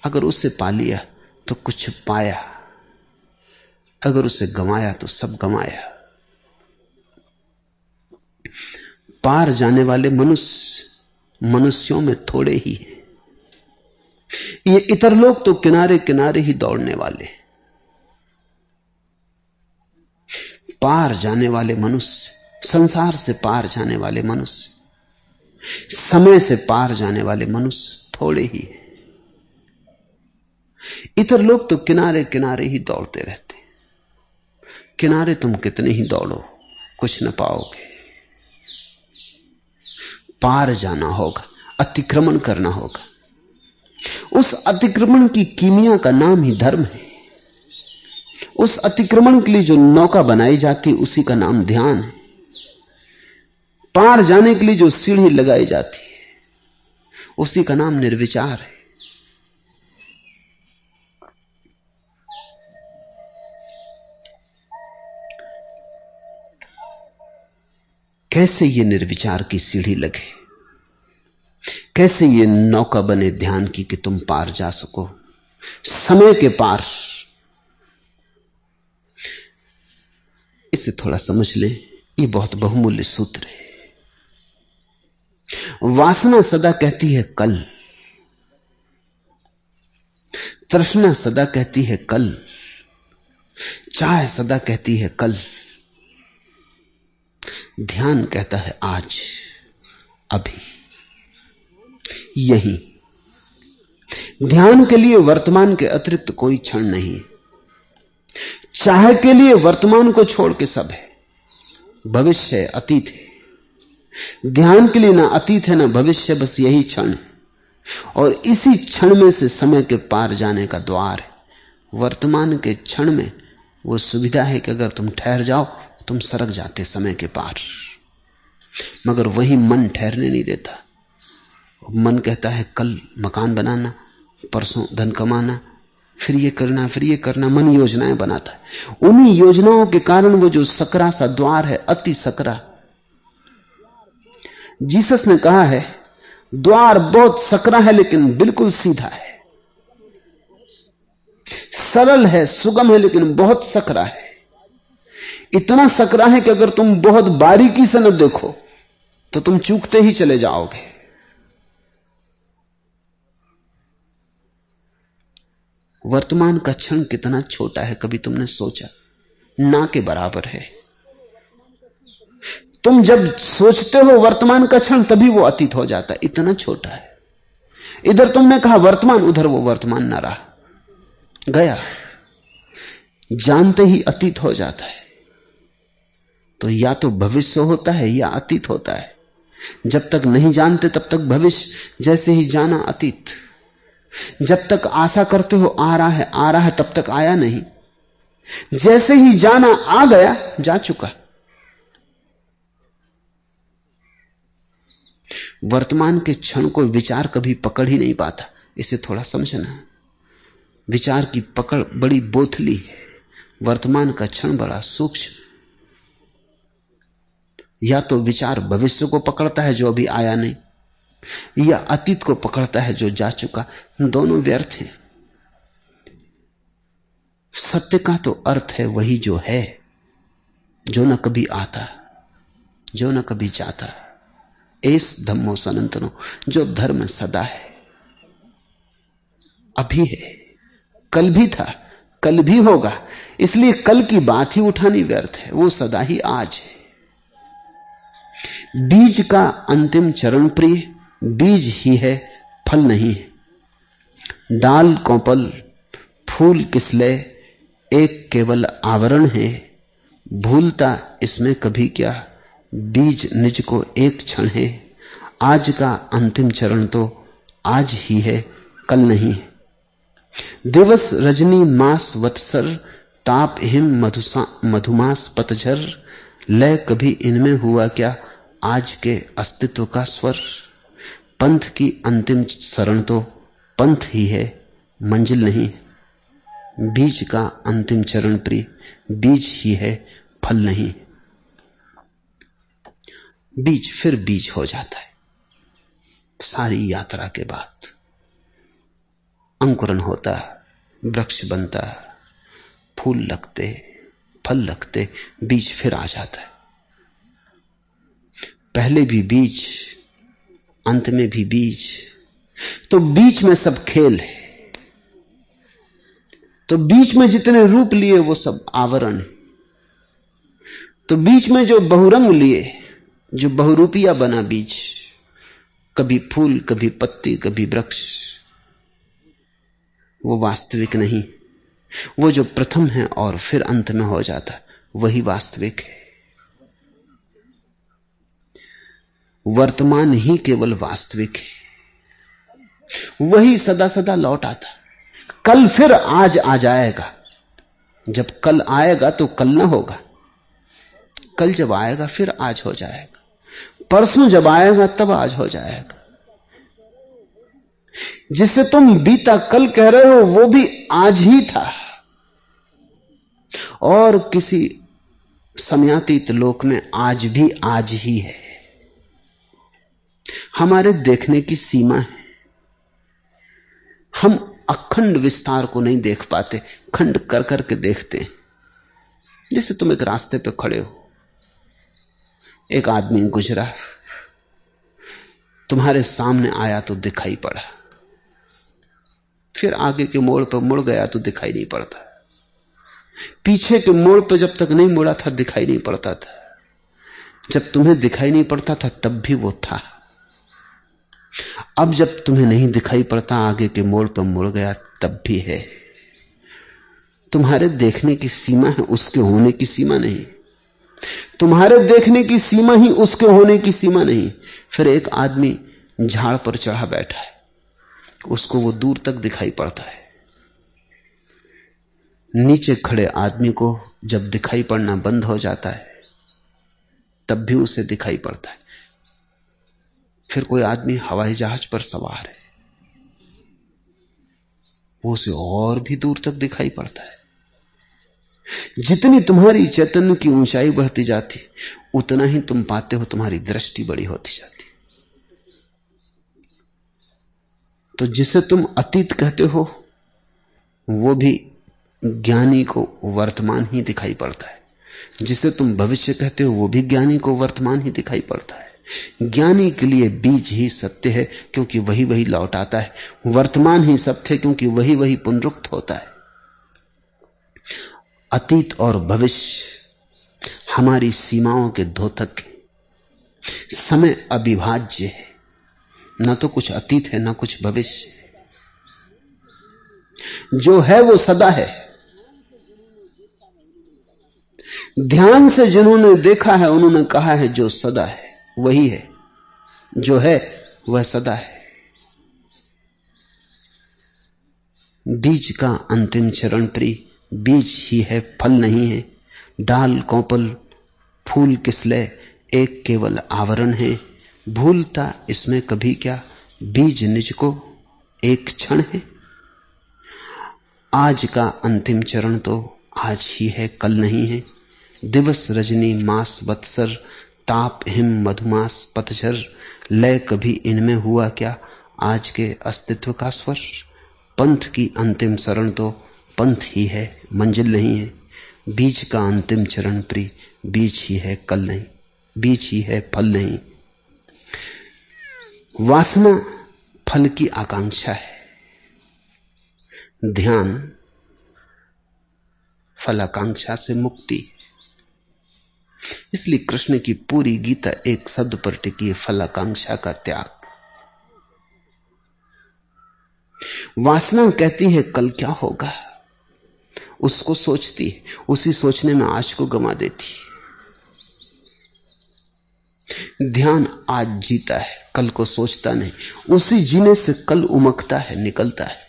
अगर उसे पा लिया तो कुछ पाया, अगर उसे गंवाया तो सब गंवाया। पार जाने वाले मनुष्यों में थोड़े ही हैं। ये इतर लोग तो किनारे किनारे ही दौड़ने वाले। पार जाने वाले मनुष्य, संसार से पार जाने वाले मनुष्य, समय से पार जाने वाले मनुष्य थोड़े ही हैं। इतर लोग तो किनारे किनारे ही दौड़ते रहते। किनारे तुम कितने ही दौड़ो कुछ न पाओगे। पार जाना होगा, अतिक्रमण करना होगा। उस अतिक्रमण की कीमिया का नाम ही धर्म है। उस अतिक्रमण के लिए जो नौका बनाई जाती उसी का नाम ध्यान है। पार जाने के लिए जो सीढ़ी लगाई जाती है उसी का नाम निर्विचार है। कैसे ये निर्विचार की सीढ़ी लगे, कैसे ये नौका बने ध्यान की कि तुम पार जा सको, समय के पार। इसे थोड़ा समझ ले, ये बहुत बहुमूल्य सूत्र है। वासना सदा कहती है कल, तृष्णा सदा कहती है कल, चाह सदा कहती है कल, ध्यान कहता है आज, अभी, यही। ध्यान के लिए वर्तमान के अतिरिक्त कोई क्षण नहीं। चाह के लिए वर्तमान को छोड़ के सब है, भविष्य है, अतीत है। ध्यान के लिए ना अतीत है ना भविष्य, बस यही क्षण है। और इसी क्षण में से समय के पार जाने का द्वार है। वर्तमान के क्षण में वो सुविधा है कि अगर तुम ठहर जाओ तुम सरक जाते समय के पार। मगर वही मन ठहरने नहीं देता। मन कहता है कल मकान बनाना, परसों धन कमाना, फिर ये करना, फिर ये करना। मन योजनाएं बनाता है। उन्हीं योजनाओं के कारण वो जो सकरा सा द्वार है, अति सकरा। जीसस ने कहा है द्वार बहुत सकरा है लेकिन बिल्कुल सीधा है, सरल है, सुगम है, लेकिन बहुत सकरा है। इतना सकरा है कि अगर तुम बहुत बारीकी से न देखो तो तुम चूकते ही चले जाओगे। वर्तमान का क्षण कितना छोटा है, कभी तुमने सोचा? ना के बराबर है। तुम जब सोचते हो वर्तमान का क्षण तभी वो अतीत हो जाता है, इतना छोटा है। इधर तुमने कहा वर्तमान, उधर वो वर्तमान ना रहा, गया, जानते ही अतीत हो जाता है। तो या तो भविष्य होता है या अतीत होता है। जब तक नहीं जानते तब तक भविष्य, जैसे ही जाना अतीत। जब तक आशा करते हो आ रहा है, आ रहा है, तब तक आया नहीं। जैसे ही जाना आ गया, जा चुका। वर्तमान के क्षण को विचार कभी पकड़ ही नहीं पाता। इसे थोड़ा समझना। विचार की पकड़ बड़ी बोथली है, वर्तमान का क्षण बड़ा सूक्ष्म। या तो विचार भविष्य को पकड़ता है जो अभी आया नहीं, या अतीत को पकड़ता है जो जा चुका। दोनों व्यर्थ हैं। सत्य का तो अर्थ है वही जो है, जो न कभी आता, जो न कभी जाता। एस धम्मो सनातनो, जो धर्म सदा है, अभी है, कल भी था, कल भी होगा। इसलिए कल की बात ही उठानी व्यर्थ है, वो सदा ही आज है। बीज का अंतिम चरण प्रिय, बीज ही है, फल नहीं है। डाल कौपल फूल किसले, एक केवल आवरण है। भूलता इसमें कभी क्या, बीज निज को एक क्षण है। आज का अंतिम चरण तो आज ही है, कल नहीं है। दिवस रजनी मास वत्सर, ताप हिम मधुमास पतझर। लय कभी इनमें हुआ क्या, आज के अस्तित्व का स्वर। पंथ की अंतिम शरण तो पंथ ही है, मंजिल नहीं। बीज का अंतिम चरण प्रिय, बीज ही है, फल नहीं। बीज फिर बीज हो जाता है। सारी यात्रा के बाद अंकुरन होता, वृक्ष बनता, फूल लगते, फल लगते, बीज फिर आ जाता है। पहले भी बीज, अंत में भी बीज। तो बीच में सब खेल है। तो बीच में जितने रूप लिए वो सब आवरण है। तो बीच में जो बहुरंग लिए, जो बहुरूपिया बना बीज, कभी फूल, कभी पत्ती, कभी वृक्ष, वो वास्तविक नहीं। वो जो प्रथम है और फिर अंत में हो जाता, वही वास्तविक है। वर्तमान ही केवल वास्तविक है, वही सदा सदा लौट आता। कल फिर आज आ जाएगा। जब कल आएगा तो कल ना होगा, कल जब आएगा फिर आज हो जाएगा, परसों जब आएगा तब आज हो जाएगा। जिसे तुम बीता कल कह रहे हो वो भी आज ही था, और किसी समयातीत लोक में आज भी आज ही है। हमारे देखने की सीमा है। हम अखंड विस्तार को नहीं देख पाते, खंड कर करके देखते हैं। जैसे तुम एक रास्ते पे खड़े हो, एक आदमी गुजरा, तुम्हारे सामने आया तो दिखाई पड़ा, फिर आगे के मोड़ पर मुड़ गया तो दिखाई नहीं पड़ता, पीछे के मोड़ पर जब तक नहीं मुड़ा था दिखाई नहीं पड़ता था। जब तुम्हें दिखाई नहीं पड़ता था तब भी वो था। अब जब तुम्हें नहीं दिखाई पड़ता, आगे के मोड़ पर मुड़ गया, तब भी है। तुम्हारे देखने की सीमा है, उसके होने की सीमा नहीं। तुम्हारे देखने की सीमा ही उसके होने की सीमा नहीं। फिर एक आदमी झाड़ पर चढ़ा बैठा है, उसको वो दूर तक दिखाई पड़ता है। नीचे खड़े आदमी को जब दिखाई पड़ना बंद हो जाता है तब भी उसे दिखाई पड़ता है। फिर कोई आदमी हवाई जहाज पर सवार है, वो उसे और भी दूर तक दिखाई पड़ता है। जितनी तुम्हारी चैतन्य की ऊंचाई बढ़ती जाती, उतना ही तुम पाते हो तुम्हारी दृष्टि बड़ी होती जाती। तो जिसे तुम अतीत कहते हो वो भी ज्ञानी को वर्तमान ही दिखाई पड़ता है। जिसे तुम भविष्य कहते हो वो भी ज्ञानी को वर्तमान ही दिखाई पड़ता है। ज्ञानी के लिए बीज ही सत्य है, क्योंकि वही वही लौट आता है। वर्तमान ही सत्य है, क्योंकि वही वही पुनरुक्त होता है। अतीत और भविष्य हमारी सीमाओं के द्योतक है। समय अविभाज्य है, न तो कुछ अतीत है न कुछ भविष्य। जो है वो सदा है। ध्यान से जिन्होंने देखा है उन्होंने कहा है जो सदा है वही है, जो है वह सदा है। बीज का अंतिम चरण प्रिय, बीज ही है, फल नहीं है। डाल कौपल फूल किसले, एक केवल आवरण है। भूलता इसमें कभी क्या, बीज निज को एक क्षण है। आज का अंतिम चरण तो आज ही है, कल नहीं है। दिवस रजनी मास वत्सर, ताप हिम मधुमास पतझर, लय कभी इनमें हुआ क्या, आज के अस्तित्व का स्वर। पंथ की अंतिम शरण तो पंथ ही है, मंजिल नहीं है। बीच का अंतिम चरण प्रिय, बीच ही है कल नहीं, बीच ही है फल नहीं। वासना फल की आकांक्षा है, ध्यान फलाकांक्षा से मुक्ति। इसलिए कृष्ण की पूरी गीता एक शब्द पर टिकी है, फलाकांक्षा का त्याग। वासना कहती है कल क्या होगा, उसको सोचती है, उसी सोचने में आज को गंवा देती है। ध्यान आज जीता है, कल को सोचता नहीं, उसी जीने से कल उमकता है, निकलता है।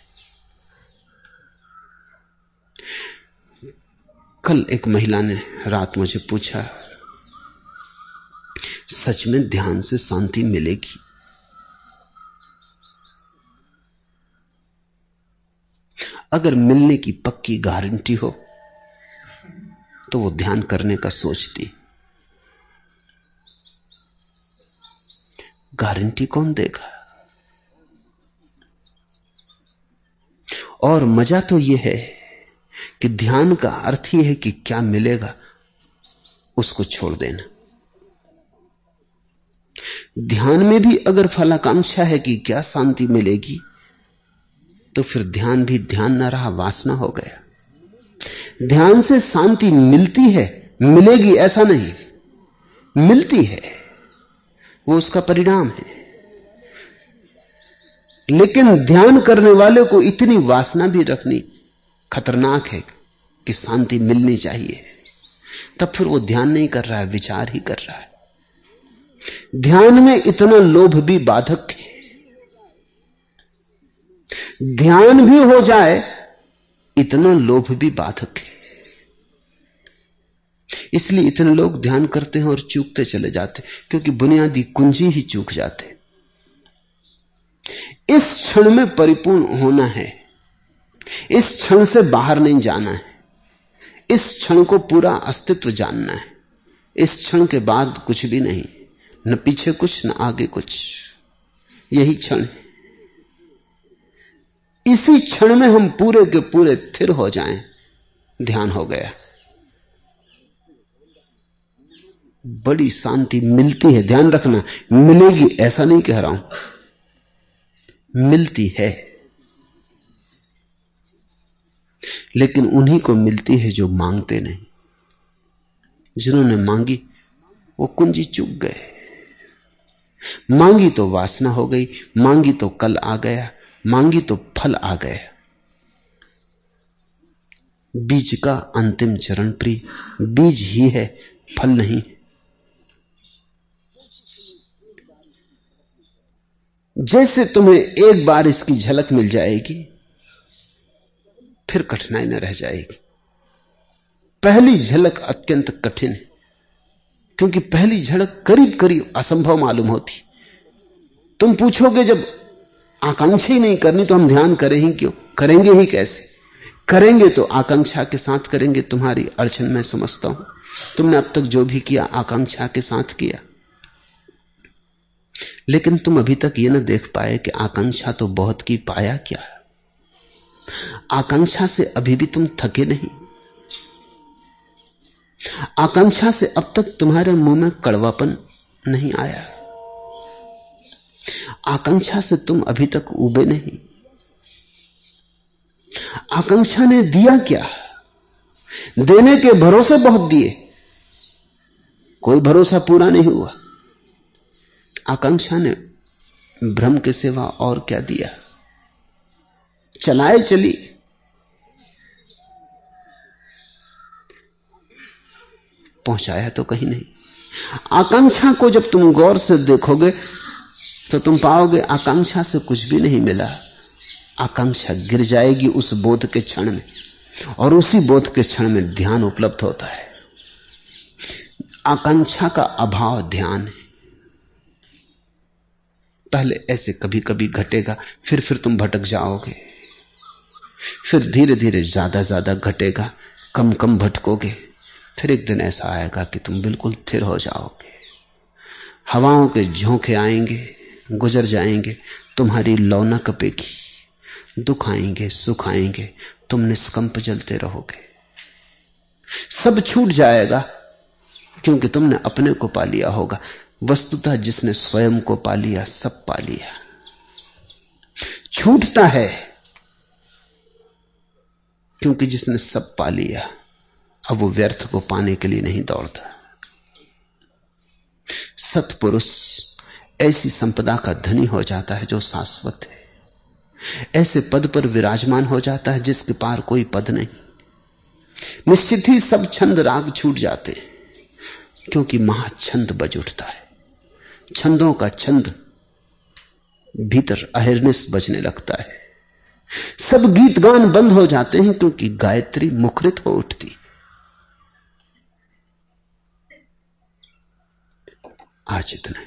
कल एक महिला ने रात मुझे पूछा, सच में ध्यान से शांति मिलेगी? अगर मिलने की पक्की गारंटी हो तो वो ध्यान करने का सोचती। गारंटी कौन देगा? और मजा तो यह है कि ध्यान का अर्थ ही है कि क्या मिलेगा उसको छोड़ देना। ध्यान में भी अगर फलाकांक्षा है कि क्या शांति मिलेगी, तो फिर ध्यान भी ध्यान न रहा, वासना हो गया। ध्यान से शांति मिलती है, मिलेगी ऐसा नहीं, मिलती है, वो उसका परिणाम है। लेकिन ध्यान करने वाले को इतनी वासना भी रखनी खतरनाक है कि शांति मिलनी चाहिए, तब फिर वो ध्यान नहीं कर रहा है, विचार ही कर रहा है। ध्यान में इतना लोभ भी बाधक है। ध्यान भी हो जाए इतना लोभ भी बाधक है। इसलिए इतने लोग ध्यान करते हैं और चूकते चले जाते, क्योंकि बुनियादी कुंजी ही चूक जाते। इस क्षण में परिपूर्ण होना है, इस क्षण से बाहर नहीं जाना है, इस क्षण को पूरा अस्तित्व जानना है। इस क्षण के बाद कुछ भी नहीं, न पीछे कुछ न आगे कुछ, यही क्षण है। इसी क्षण में हम पूरे के पूरे स्थिर हो जाएं, ध्यान हो गया। बड़ी शांति मिलती है, ध्यान रखना, मिलेगी ऐसा नहीं कह रहा हूं, मिलती है। लेकिन उन्हीं को मिलती है जो मांगते नहीं। जिन्होंने मांगी वो कुंजी चूक गए। मांगी तो वासना हो गई, मांगी तो कल आ गया, मांगी तो फल आ गया। बीज का अंतिम चरण प्रिय, बीज ही है, फल नहीं। जैसे तुम्हें एक बार इसकी झलक मिल जाएगी, फिर कठिनाई न रह जाएगी। पहली झलक अत्यंत कठिन है, क्योंकि पहली झलक करीब करीब असंभव मालूम होती। तुम पूछोगे जब आकांक्षा ही नहीं करनी तो हम ध्यान करें ही क्यों? करेंगे ही कैसे? करेंगे तो आकांक्षा के साथ करेंगे। तुम्हारी अड़चन मैं समझता हूं, तुमने अब तक जो भी किया आकांक्षा के साथ किया, लेकिन तुम अभी तक ये न देख पाए कि आकांक्षा तो बहुत की, पाया क्या? आकांक्षा से अभी भी तुम थके नहीं। आकांक्षा से अब तक तुम्हारे मुंह में कड़वापन नहीं आया। आकांक्षा से तुम अभी तक उबे नहीं। आकांक्षा ने दिया क्या? देने के भरोसे बहुत दिए, कोई भरोसा पूरा नहीं हुआ। आकांक्षा ने भ्रम के सिवा और क्या दिया? चलाए चली, पहुंचाया तो कहीं नहीं। आकांक्षा को जब तुम गौर से देखोगे तो तुम पाओगे आकांक्षा से कुछ भी नहीं मिला। आकांक्षा गिर जाएगी उस बोध के क्षण में, और उसी बोध के क्षण में ध्यान उपलब्ध होता है। आकांक्षा का अभाव ध्यान है। पहले ऐसे कभी कभी घटेगा, फिर तुम भटक जाओगे। फिर धीरे धीरे ज्यादा ज्यादा घटेगा, कम कम भटकोगे। फिर एक दिन ऐसा आएगा कि तुम बिल्कुल स्थिर हो जाओगे। हवाओं के झोंके आएंगे, गुजर जाएंगे, तुम्हारी लौ न कपेगी। दुख आएंगे, सुख आएंगे, तुम निष्कंप जलते रहोगे। सब छूट जाएगा क्योंकि तुमने अपने को पा लिया होगा। वस्तुतः जिसने स्वयं को पा लिया, सब पा लिया। छूटता है क्योंकि जिसने सब पा लिया, अब वो व्यर्थ को पाने के लिए नहीं दौड़ता। सत्पुरुष ऐसी संपदा का धनी हो जाता है जो शाश्वत है। ऐसे पद पर विराजमान हो जाता है जिसके पार कोई पद नहीं। निश्चित ही सब छंद राग छूट जाते हैं क्योंकि महाछंद बज उठता है। छंदों का छंद भीतर अहिर्निश बजने लगता है। सब गीत गान बंद हो जाते हैं क्योंकि गायत्री मुखरित हो उठती। आज इतना।